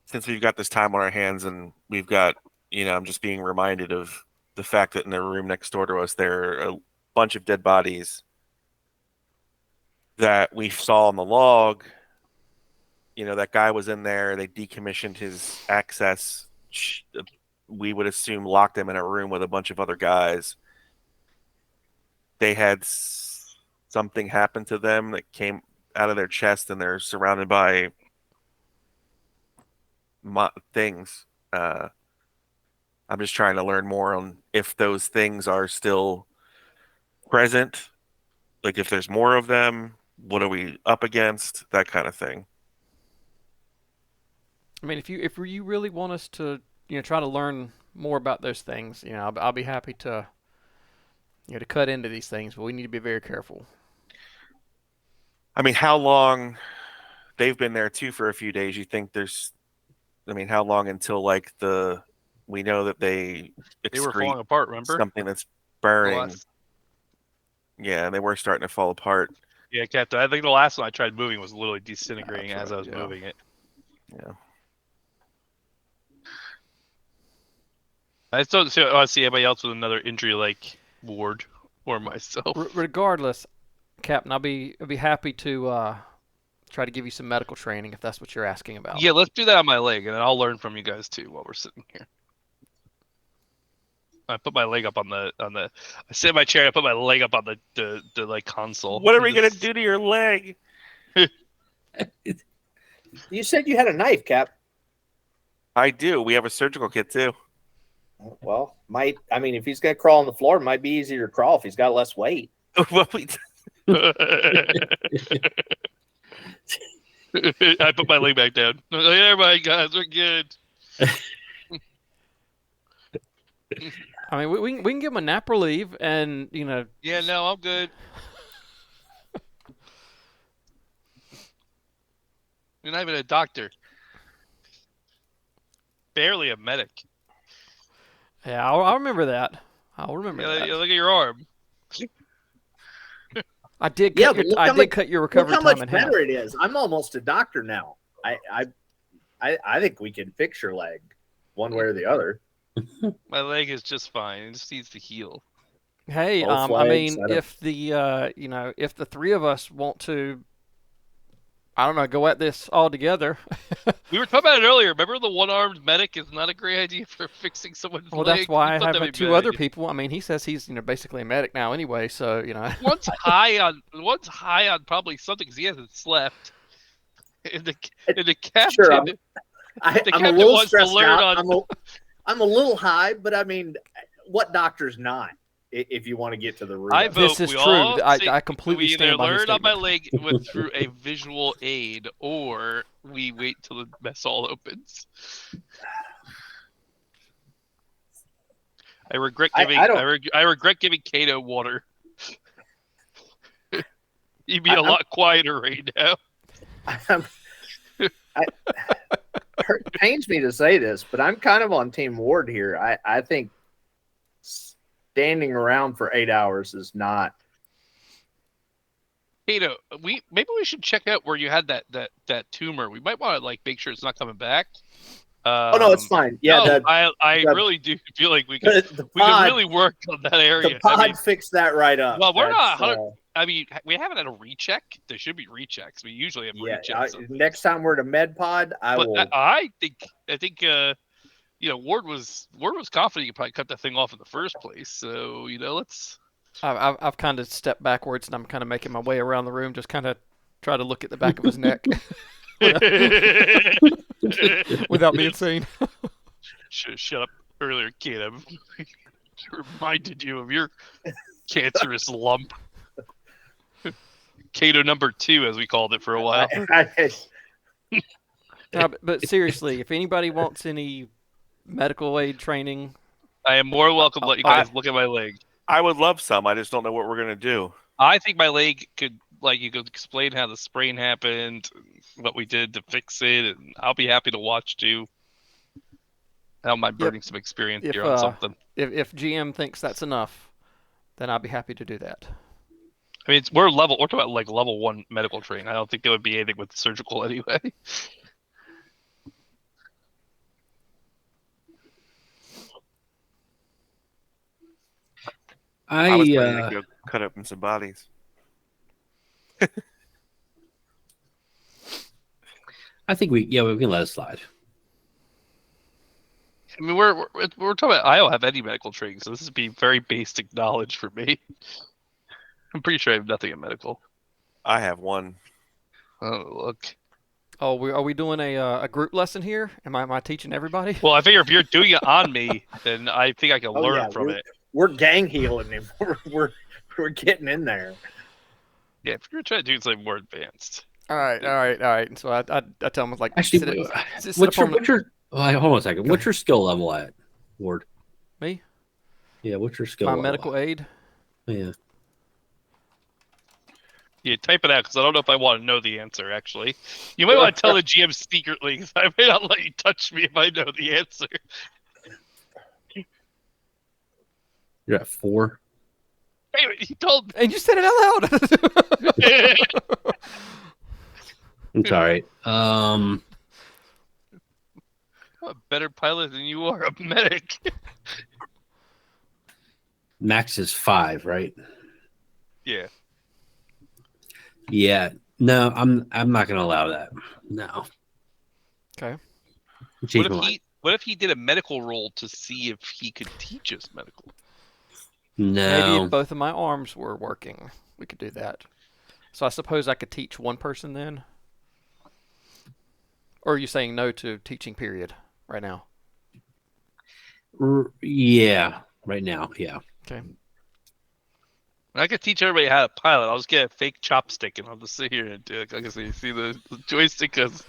since we've got this time on our hands and we've got, I'm just being reminded of the fact that in the room next door to us, there are a bunch of dead bodies that we saw on the log. That guy was in there. They decommissioned his access. We would assume locked him in a room with a bunch of other guys. They had something happen to them that came out of their chest, and they're surrounded by things. I'm just trying to learn more on if those things are still present, like if there's more of them, what are we up against, that kind of thing. I mean, if you really want us to try to learn more about those things, I'll be happy to to cut into these things, but we need to be very careful. I mean, how long they've been there too for a few days? You think how long until we know that they were falling apart, remember? Something that's burning. Yeah, they were starting to fall apart. Yeah, Captain. I think the last one I tried moving was literally disintegrating as I was moving it. Yeah. I still want to see anybody else with another injury like Ward or myself. Regardless, Captain, I'll be happy to try to give you some medical training if that's what you're asking about. Yeah, let's do that on my leg, and then I'll learn from you guys too while we're sitting here. I put my leg up on the. I sit in my chair. I put my leg up on the console. What are we gonna do to your leg? You said you had a knife, Cap. I do. We have a surgical kit too. Well, if he's gonna crawl on the floor, it might be easier to crawl if he's got less weight. Well, I put my leg back down. Never mind, guys. We're good. I mean, we can give him a nap relief, and Yeah, no, I'm good. You're not even a doctor. Barely a medic. Yeah, I'll remember that. I'll remember that. Look at your arm. I did cut your recovery time in half. Look how much better it is. I'm almost a doctor now. I think we can fix your leg one way or the other. My leg is just fine. It just needs to heal. Hey, if the three of us want to, I don't know, go at this all together. We were talking about it earlier. Remember, the one-armed medic is not a great idea for fixing someone's leg. Well, that's why I have two other people. I mean, he says he's basically a medic now anyway, so One's high on probably something because he hasn't slept. And the captain. Sure, I'm a little wants to stressed learn out. on. I'm a little high, but I mean, what doctor's not? If you want to get to the root, I vote this is we true. all I completely we either stand by his learn on statement. my leg through a visual aid, or we wait till the mess hall opens. I regret giving. I regret giving Kato water. He'd be a lot quieter right now. It pains me to say this, but I'm kind of on Team Ward here. I think standing around for 8 hours is not. Kato, maybe we should check out where you had that tumor. We might want to like make sure it's not coming back. Oh no, it's fine. Yeah, no, I really do feel like we can really work on that area. The pod fixed that right up. Well, we're not. I mean, we haven't had a recheck. There should be rechecks. We usually have rechecks. Next time we're to Med Pod, I will. I think Ward was confident you could probably cut that thing off in the first place. So let's. I've kind of stepped backwards and I'm kind of making my way around the room, just kind of try to look at the back of his neck without being seen. Should have shut up earlier, kid. I reminded you of your cancerous lump. Kato number 2, as we called it for a while. No, but seriously, if anybody wants any medical aid training, I am more welcome to let you guys look at my leg. I would love some. I just don't know what we're gonna do. I think my leg could, you could explain how the sprain happened, what we did to fix it, and I'll be happy to watch too. I don't mind burning some experience here on something. If GM thinks that's enough, then I'll be happy to do that. I mean, we're talking about like level 1 medical training. I don't think there would be anything with surgical anyway. I was planning to go cut open some bodies. I think we can let it slide. I mean, we're talking about. I don't have any medical training, so this would be very basic knowledge for me. I'm pretty sure I have nothing in medical. I have one. Oh, look. Oh, are we doing a group lesson here? Am I teaching everybody? Well, I figure if you're doing it on me, then I think I can learn from it. We're gang healing him. We're getting in there. Yeah, if you're trying to do something more advanced. All right. So I tell him, like, actually, hold on a second. What's your skill level at, Ward? Me? Yeah, what's your skill My level? medical aid? Yeah. Yeah, type it out because I don't know if I want to know the answer, actually. You might want to tell the GM secretly because I may not let you touch me if I know the answer. You're at 4? Hey, you told me. And you said it out loud. It's all right. I'm a better pilot than you are, a medic. Max is 5, right? Yeah. Yeah. No, I'm not gonna allow that. No. Okay. What if he did a medical roll to see if he could teach us medical? No. Maybe if both of my arms were working, we could do that. So I suppose I could teach one person then? Or are you saying no to teaching period right now? Yeah, right now, yeah. Okay. I could teach everybody how to pilot. I'll just get a fake chopstick and I'll just sit here and do it. I can see the joystick goes.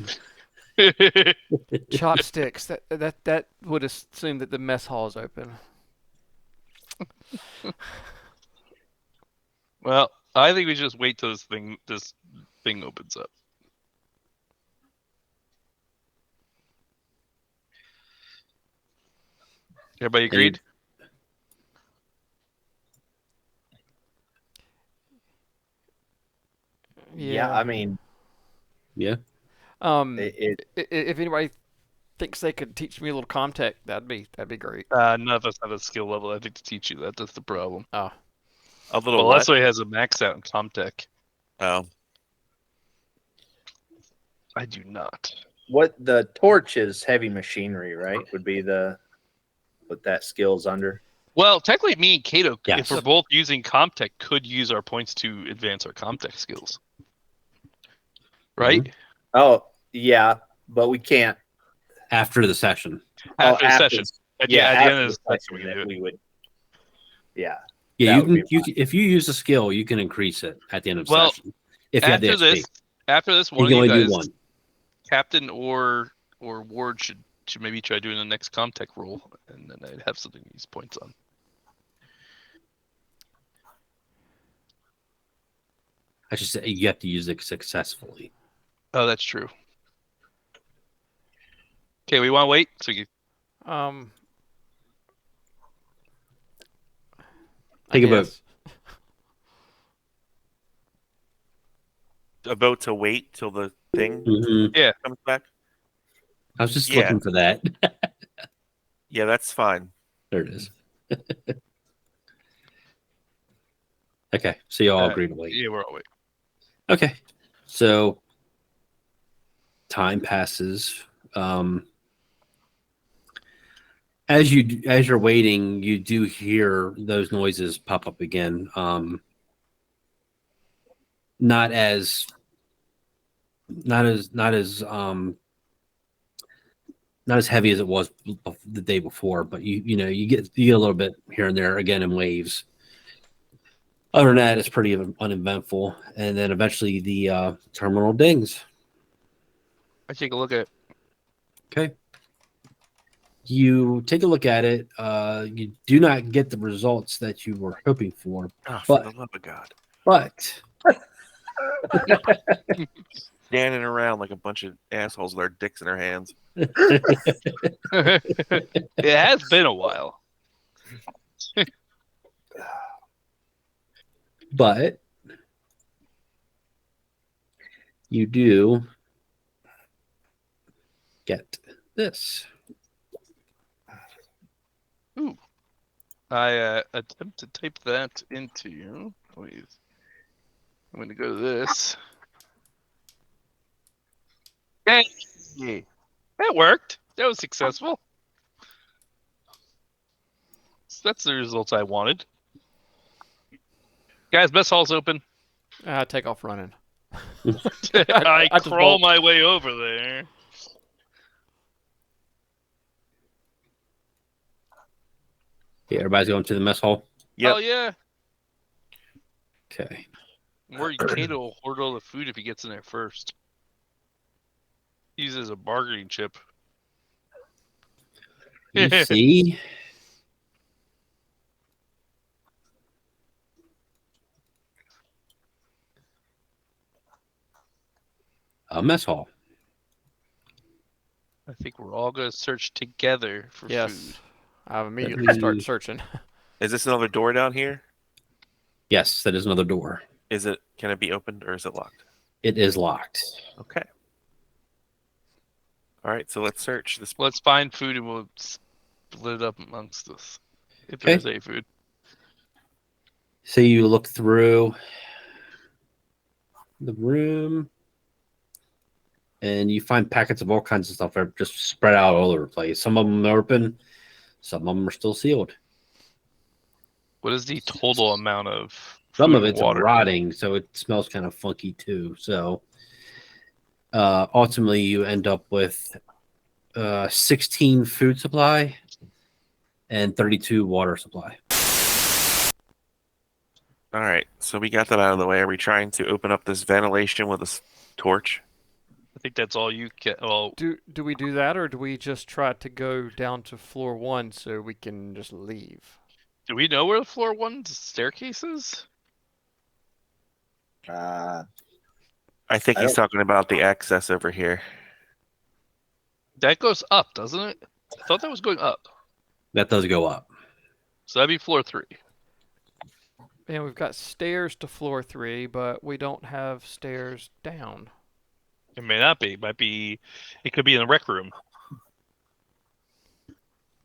Chopsticks. That would assume that the mess hall is open. Well, I think we just wait till this thing opens up. Everybody agreed? Yeah, I mean, yeah. If anybody thinks they could teach me a little Comtech, that'd be great. None of us have a skill level, I think, to teach you that. That's the problem. Oh. A little. Well, Leslie has a max out in Comtech. Oh. I do not. What the torch is heavy machinery, right? Would be what that skill's under. Well, technically, me and Kato, Yes. if we're both using Comtech, could use our points to advance our Comtech skills. Right? Mm-hmm. Oh, yeah, but we can't. After the session. After the session. At the end of the session, we can do it. We would. Yeah. Yeah, if you use a skill, you can increase it at the end of the session. If you have the XP. After this, you can only do one. Captain or Ward should maybe try doing the next Comtech roll, and then I'd have something to use points on. I should say you have to use it successfully. Oh, that's true. Okay, we want to wait. So you, I Take a vote. guess. A vote to wait till the thing Mhm. comes back. I was just Yeah. looking for that. Yeah, that's fine. There it is. Okay, so you all agree to wait. yeah, we're all wait. Okay, so time passes. As you're waiting, you do hear those noises pop up again. Not as heavy as it was the day before, but you get a little bit here and there again in waves. Other than that, it's pretty uneventful, and then eventually the terminal dings. I take a look at it. Okay. You take a look at it. You do not get the results that you were hoping for, Oh, for But- the love of God. but Standing around like a bunch of assholes with their dicks in their hands. It has been a while. but you do get this. I attempt to type that into. Please. I'm going to go to this. Hey, that worked. That was successful. So that's the results I wanted. Guys, mess hall's open. Take off running. I just crawl bolt. my way over there. Yeah, everybody's going to the mess hall. Yep. Oh yeah. Okay. Morikato will hoard all the food if he gets in there first. Use it as a bargaining chip. You see a mess hall. I think we're all going to search together for Yes. food. I immediately me- start searching. Is this another door down here? Yes, that is another door. Can it be opened or is it locked? It is locked. Okay. All right, so let's search this. Let's find food and we'll split it up amongst us. If Okay. there's any food. So you look through the room and you find packets of all kinds of stuff that are just spread out all over the place. Some of them are open, some of them are still sealed. What is the total amount of food Some of and it's water? rotting, so it smells kind of funky too. So ultimately, you end up with 16 food supply and 32 water supply. All right, so we got that out of the way. Are we trying to open up this ventilation with a torch? I think that's all you can. Well, Do we do that, or do we just try to go down to floor 1 so we can just leave? do we know where the floor 1's staircase is? I think I he's don't- talking about the access over here. That goes up, doesn't it? I thought that was going up. That does go up. So that'd be floor 3. And we've got stairs to floor 3, but we don't have stairs down. It may not be. It might be. It could be in the rec room.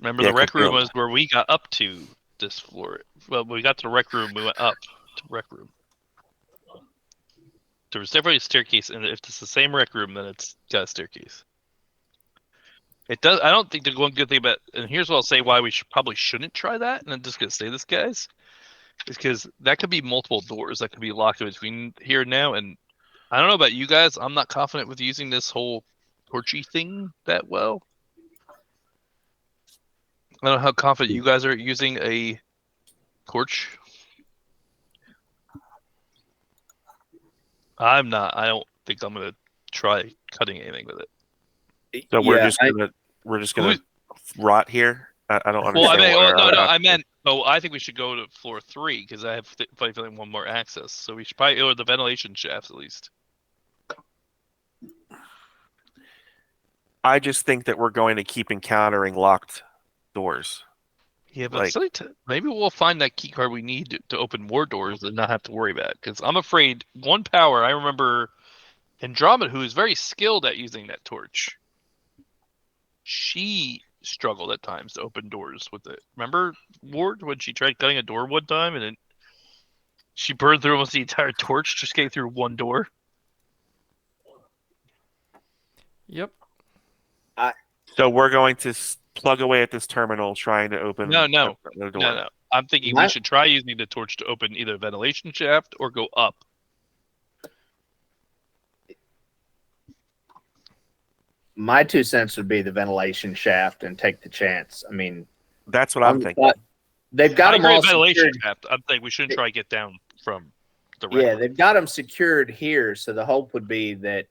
Remember, Yeah, the it rec could be room on- was where we got up to this floor. Well, when we got to the rec room, we went up to rec room. There was definitely a staircase, and if it's the same rec room, then it's got a staircase. It does. I don't think the one good thing about, and here's what I'll say why we probably shouldn't try that, and I'm just gonna say this, guys, is because that could be multiple doors that could be locked in between here and now, and I don't know about you guys. I'm not confident with using this whole torchy thing that well. I don't know how confident you guys are using a torch. I'm not. I don't think I'm gonna try cutting anything with it. So we're Yeah, just gonna rot here. I don't understand. Well, I mean, what our no. I option meant. Oh, I think we should go to floor 3 because I have funny feeling one more access. So we should probably go to the ventilation shafts at least. I just think that we're going to keep encountering locked doors. Yeah, but maybe we'll find that key card we need to open more doors and not have to worry about it. Because I'm afraid one power. I remember Andromeda, who is very skilled at using that torch. She struggled at times to open doors with it. Remember, Ward, when she tried cutting a door one time and then she burned through almost the entire torch just getting through one door? Yep. So we're going to plug away at this terminal trying to open No. the door. No. I'm thinking we should try using the torch to open either a ventilation shaft or go up. My 2 cents would be the ventilation shaft and take the chance. I mean, that's what I'm thinking. They've got them all ventilation secured. shaft. I'm thinking we shouldn't try to get down from the Yeah, they've got them secured here, so the hope would be that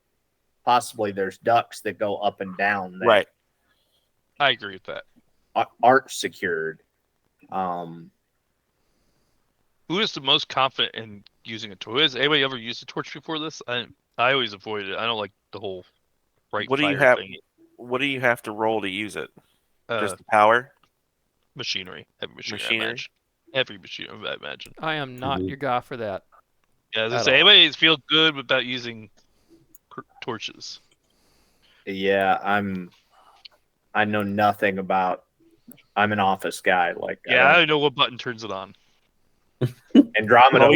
possibly there's ducts that go up and down that Right. I agree with that. Aren't secured. Who is the most confident in using a torch? Has anybody ever used a torch before this? I always avoid it. I don't like the whole bright What do you fire have? thing. What do you have to roll to use it? Just Uh, the power? machinery. Heavy machinery. Machinery? Heavy machinery, I imagine. I am not your guy for that. Yeah, as I At say, all. anybody feel good about using torches? Yeah, I know nothing about. I'm an office guy. Like, Yeah, I don't know what button turns it on. Andromeda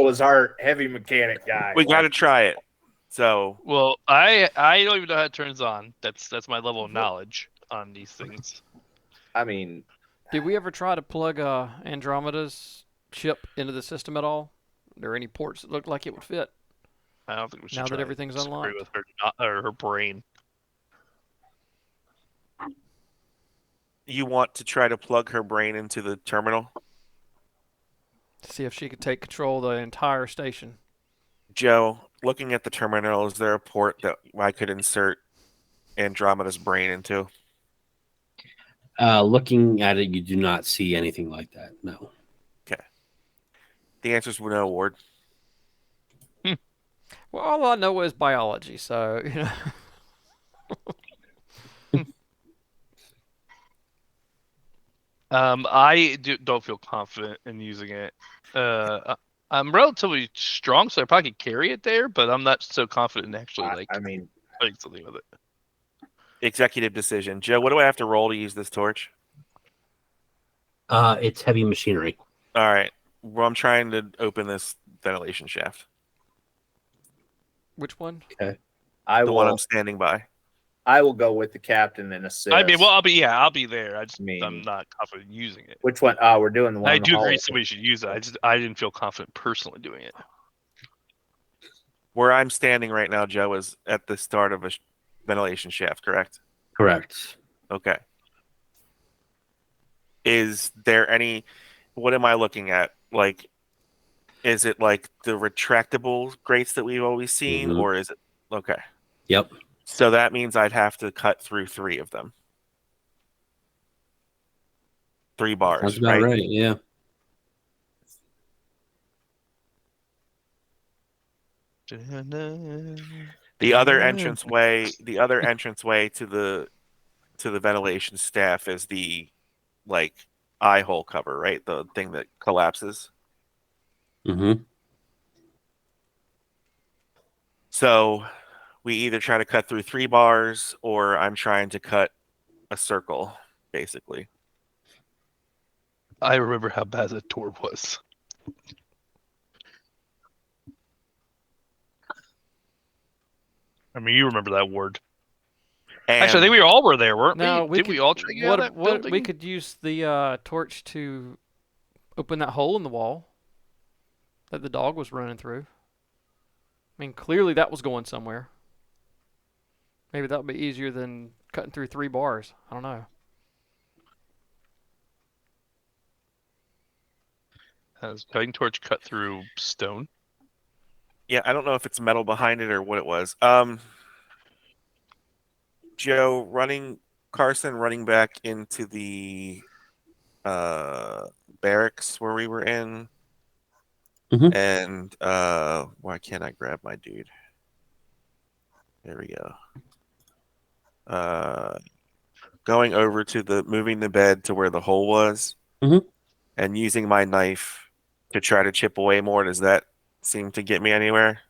was our heavy mechanic guy. We got to try it. So, Well, I don't even know how it turns on. That's my level of knowledge on these things. I mean, Did we ever try to plug Andromeda's ship into the system at all? Are there any ports that looked like it would fit? I don't think we should Now that try to everything's disagree unlocked. with her brain. you want to try to plug her brain into the terminal? To see if she could take control of the entire station. Joe, looking at the terminal, is there a port that I could insert Andromeda's brain into? Looking at it, you do not see anything like that. No. Okay. The answer's no, Ward. Well, all I know is biology, so you know. I don't feel confident in using it. I'm relatively strong, so I probably could carry it there, but I'm not so confident in actually putting something with it. Executive decision. Joe, what do I have to roll to use this torch? It's heavy machinery. All right. Well, I'm trying to open this ventilation shaft. Which one? Okay. The one I'm standing by. I will go with the captain and assist. I mean, well, I'll be there. I'm not confident in using it. Which one? We're doing the one. I do agree somebody should use it. I didn't feel confident personally doing it. Where I'm standing right now, Joe, is at the start of a ventilation shaft, correct? Correct. Okay. Is there any? What am I looking at? Like, is it like the retractable grates that we've always seen, or is it okay? Yep. So that means I'd have to cut through 3 of them. 3 bars. That's about right. Yeah. The other entranceway to the ventilation staff is the eye hole cover, right? The thing that collapses. Mm-hmm. So we either try to cut through 3 bars, or I'm trying to cut a circle, basically. I remember how bad the tour was. I mean, you remember that word. And actually, I think we all were there, weren't No, we? Did we all try to get out of that building? We could use the torch to open that hole in the wall that the dog was running through. I mean, clearly that was going somewhere. Maybe that would be easier than cutting through 3 bars. I don't know. Has cutting torch cut through stone? Yeah, I don't know if it's metal behind it or what it was. Joe, Carson running back into the barracks where we were in. Mhm. And why can't I grab my dude? There we go. going over to moving the bed to where the hole was, Mhm. and using my knife to try to chip away more. Does that seem to get me anywhere?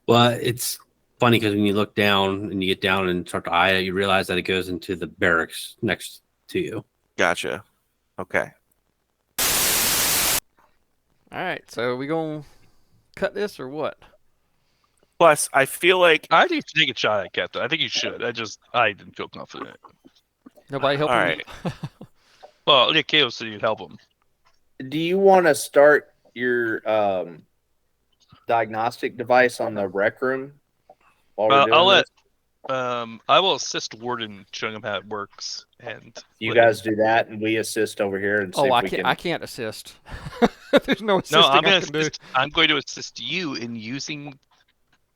Well, it's funny because when you look down and you get down and start to eye it, you realize that it goes into the barracks next to you. Gotcha. Okay. All right, so we gonna cut this or what? Plus, I feel like I think you should take a shot at Captain. I think you should. I didn't feel confident. Nobody helping all you? right. Well, yeah, Chaos said you'd help him. Do you want to start your diagnostic device on the rec room while we're doing I'll let. this? I will assist Warden showing him how it works, and You let him- guys do that, and we assist over here and see Oh, if I we can't. can. I can't assist. There's no assisting No, I'm I gonna can do. assist. I'm going to assist you in using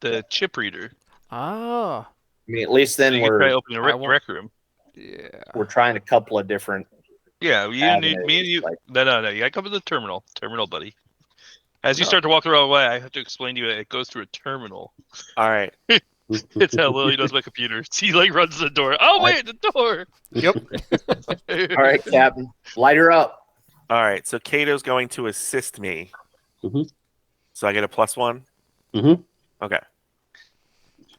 the chip reader. Ah, I mean, at least So then you can try we're opening the I won't- rec room. yeah. trying a couple of different. Yeah, you need me and you. Like- No. You gotta come to the terminal, buddy. As you No. start to walk the wrong way, I have to explain to you that it goes through a terminal. All right. It's how Lily does my computer. He like runs to the door. Oh wait, the door. Yep. All right, Captain, light her up. All right. So Kato's going to assist me. Mhm. So I get a +1. Mhm. Okay.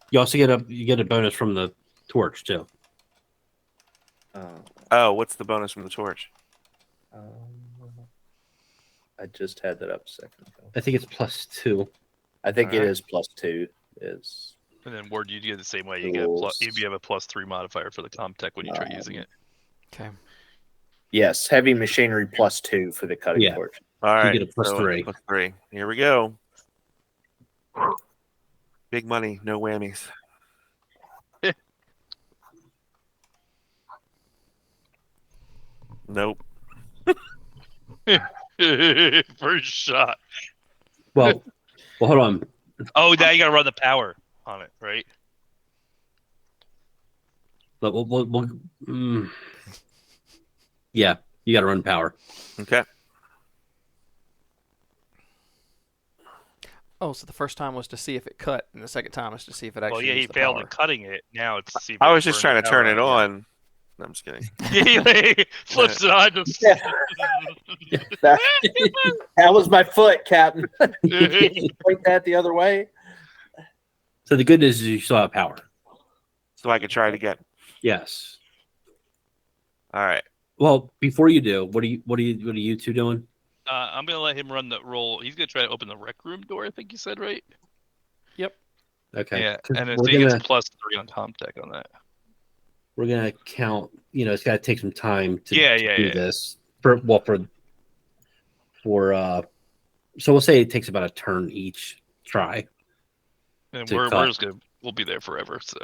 You also get a bonus from the torch too. Oh, what's the bonus from the torch? I just had that up a second ago. I think it's +2. I think All it right. is +2. Is And then Ward, you do it the same way. You get a Rules. you have a +3 modifier for the Comtech when you try using it. Okay. yes, heavy machinery +2 for the cutting Yeah. torch. All right. get a +3. +3. Here we go. Big money, no whammies. Nope. First shot. Well, hold on. Oh, now you gotta run the power on it, right? We'll yeah, you got to run power. Okay. Oh, so the first time was to see if it cut, and the second time was to see if it actually. Well, yeah, he used the failed power. at cutting it. Now it's to see if I it was just burned trying the to turn power it on. No, I'm just kidding. He flips it on. Just... That was my foot, Captain. Can you point that the other way? So the good news is you still have power. So I could try it again. Yes. All right. Well, before you do, what are you two doing? I'm gonna let him run the roll. He's gonna try to open the rec room door. I think you said right. Okay. Yeah, 'Cause and we're he gets gonna +3 on Comtech on that. we're gonna count. It's got to take some time to Yeah, do this. So we'll say it takes about a turn each try. And To we're cut. just gonna we'll be there forever. So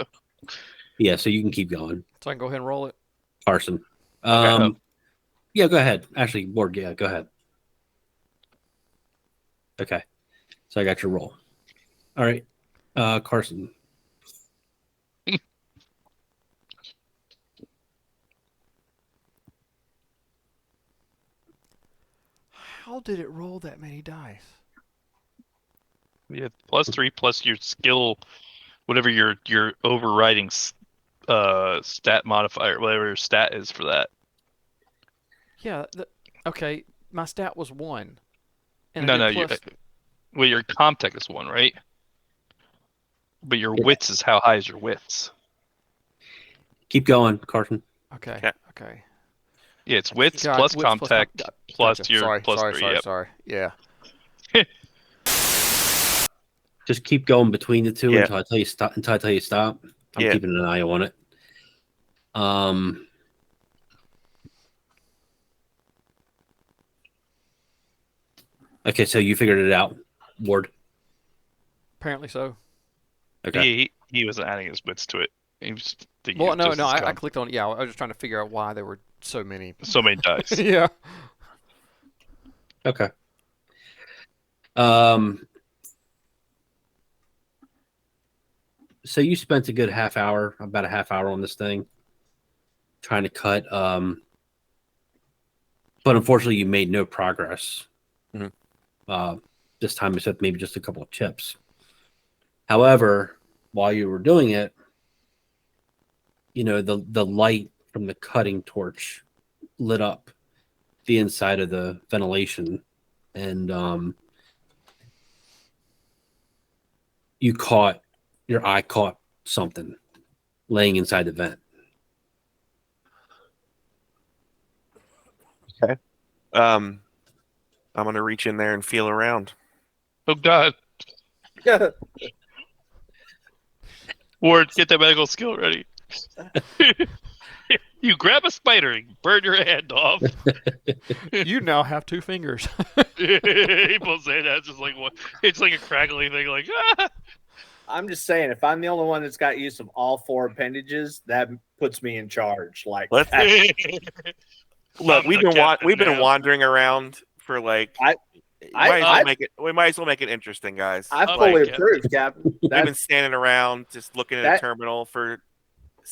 Yeah, so you can keep going, So I can go ahead and roll it. Carson. Okay. Yeah, go ahead. Actually, Ward, yeah, go ahead. Okay. So I got your roll. All right. Carson. How did it roll that many dice? you have +3 plus your skill, whatever your overriding stat modifier, whatever your stat is for that. Yeah. Okay. My stat was 1. And No, I did well, your Comtech is 1, right? But your Yeah. wits is how high is your wits? Keep going, Carson. Okay. Okay. Okay. Yeah, it's wits God, plus wits plus Comtech com- plus Gotcha. your sorry, plus sorry, 3. sorry, Yep. sorry. Yeah. Just keep going between the two Yeah. until I tell you stop. I'm Yeah. keeping an eye on it. Okay, so you figured it out, Ward. Apparently so. Okay. He wasn't adding his wits to it. He was thinking Well, of no, just no. his I comp. clicked on. Yeah, I was just trying to figure out why there were so many. So many dice. Yeah. Okay. So you spent a good about a half hour on this thing, trying to cut. But unfortunately, you made no progress. Mhm. This time, except maybe just a couple of chips. However, while you were doing it, the light from the cutting torch lit up the inside of the ventilation, and your eye caught something laying inside the vent. Okay. I'm gonna reach in there and feel around. Oh God, Ward, get that medical skill ready. You grab a spider and burn your hand off. You now have 2 fingers. People say that's just like what? It's like a crackly thing. Like I'm just saying, if I'm the only one that's got use of all 4 appendages, that puts me in charge. Like, Let's- Look, I'm we've the been captain been now. wandering around for like. We might as well make it interesting, guys. I Oh, fully my approve, Captain. We've been That standing around just looking at a terminal for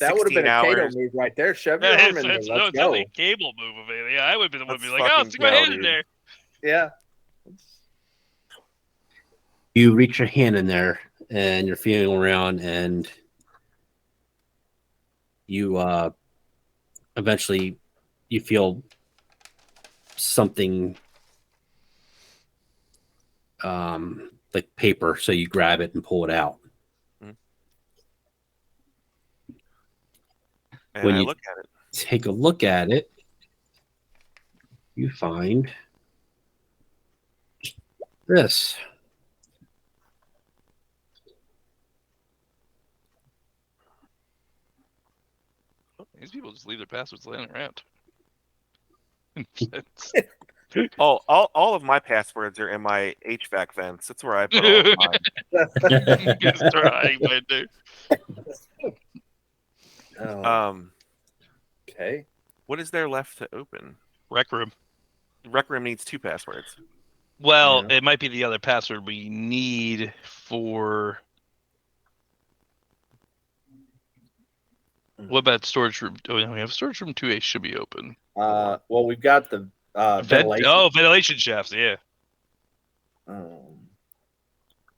would have 16 been a Cato hours. move right there. Shove your arm in there. It's Let's go. definitely a cable move of it. Yeah, I would be the one to be Let's like, oh, fucking stick my go, hand in dude. there. Yeah. You reach your hand in there and you're feeling around, and you eventually you feel something like paper, so you grab it and pull it out. And When I you look at it. take a look at it, you find this. These people just leave their passwords laying around. All of my passwords are in my HVAC vents. That's where I put all of mine. Just start hiding behind there. Okay. What is there left to open? Rec room. Rec room needs 2 passwords. Well, it might be the other password we need for. What about storage room? Oh, no, we have storage room 2A should be open. Well, we've got the ventilation. Ventilation shafts. Yeah. Um,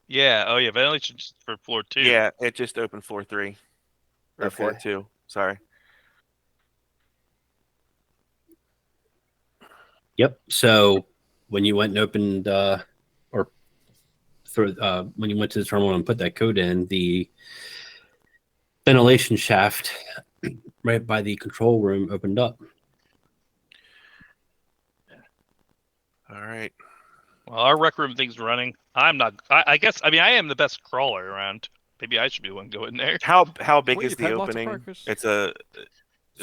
Yeah. Oh, yeah. Ventilation for floor 2. Yeah, it just opened floor 3 or Okay. floor 2. Sorry. Yep. So when you went and opened, when you went to the terminal and put that code in, the ventilation shaft right by the control room opened up. All right. Well, our rec room thing's running. I'm not. I guess. I mean, I am the best crawler around. Maybe I should be the one going there. How big Well, is you've the had lots of opening? practice. It's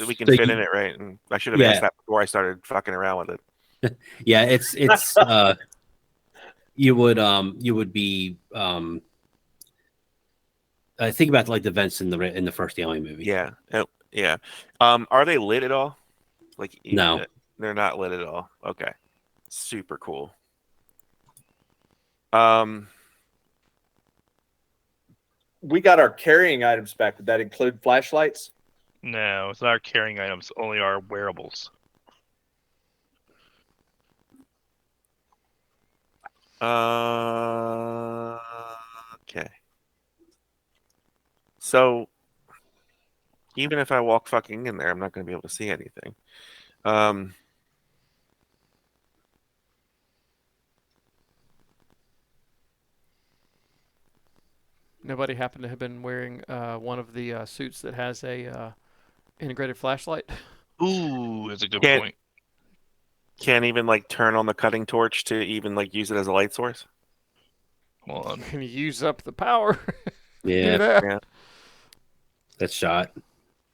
we can So fit in it, right? And I should have asked that before I started fucking around with it. Yeah, it's you would be I think about like the vents in the first Alien movie. Yeah. Yeah. Are they lit at all? Like No. They're not lit at all. Okay. Super cool. we got our carrying items back. Would that include flashlights? No, it's not our carrying items. Only our wearables. Okay. So even if I walk fucking in there, I'm not going to be able to see anything. Nobody happened to have been wearing one of the suits that has a integrated flashlight. Ooh, that's a good Can't- point. Can't even like turn on the cutting torch to even like use it as a light source. Hold on. Can you use up the power? Yeah, Do that. Yeah. that's shot.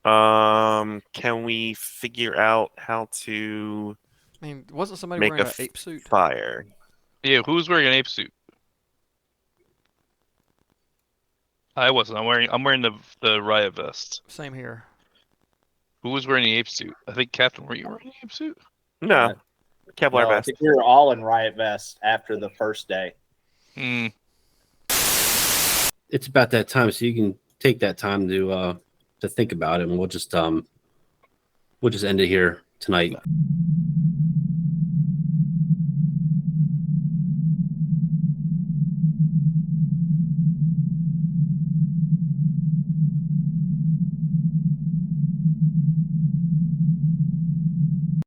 Can we figure out how to I mean, wasn't somebody Make wearing a an ape suit? fire? Yeah, who's wearing an ape suit? I wasn't. I'm wearing the riot vest. Same here. Who was wearing the ape suit? I think Captain. Were you wearing the ape suit? No. Kevlar No, I vest. think we were all in riot vests after the first day. Hmm. It's about that time, so you can take that time to think about it, and we'll just end it here tonight.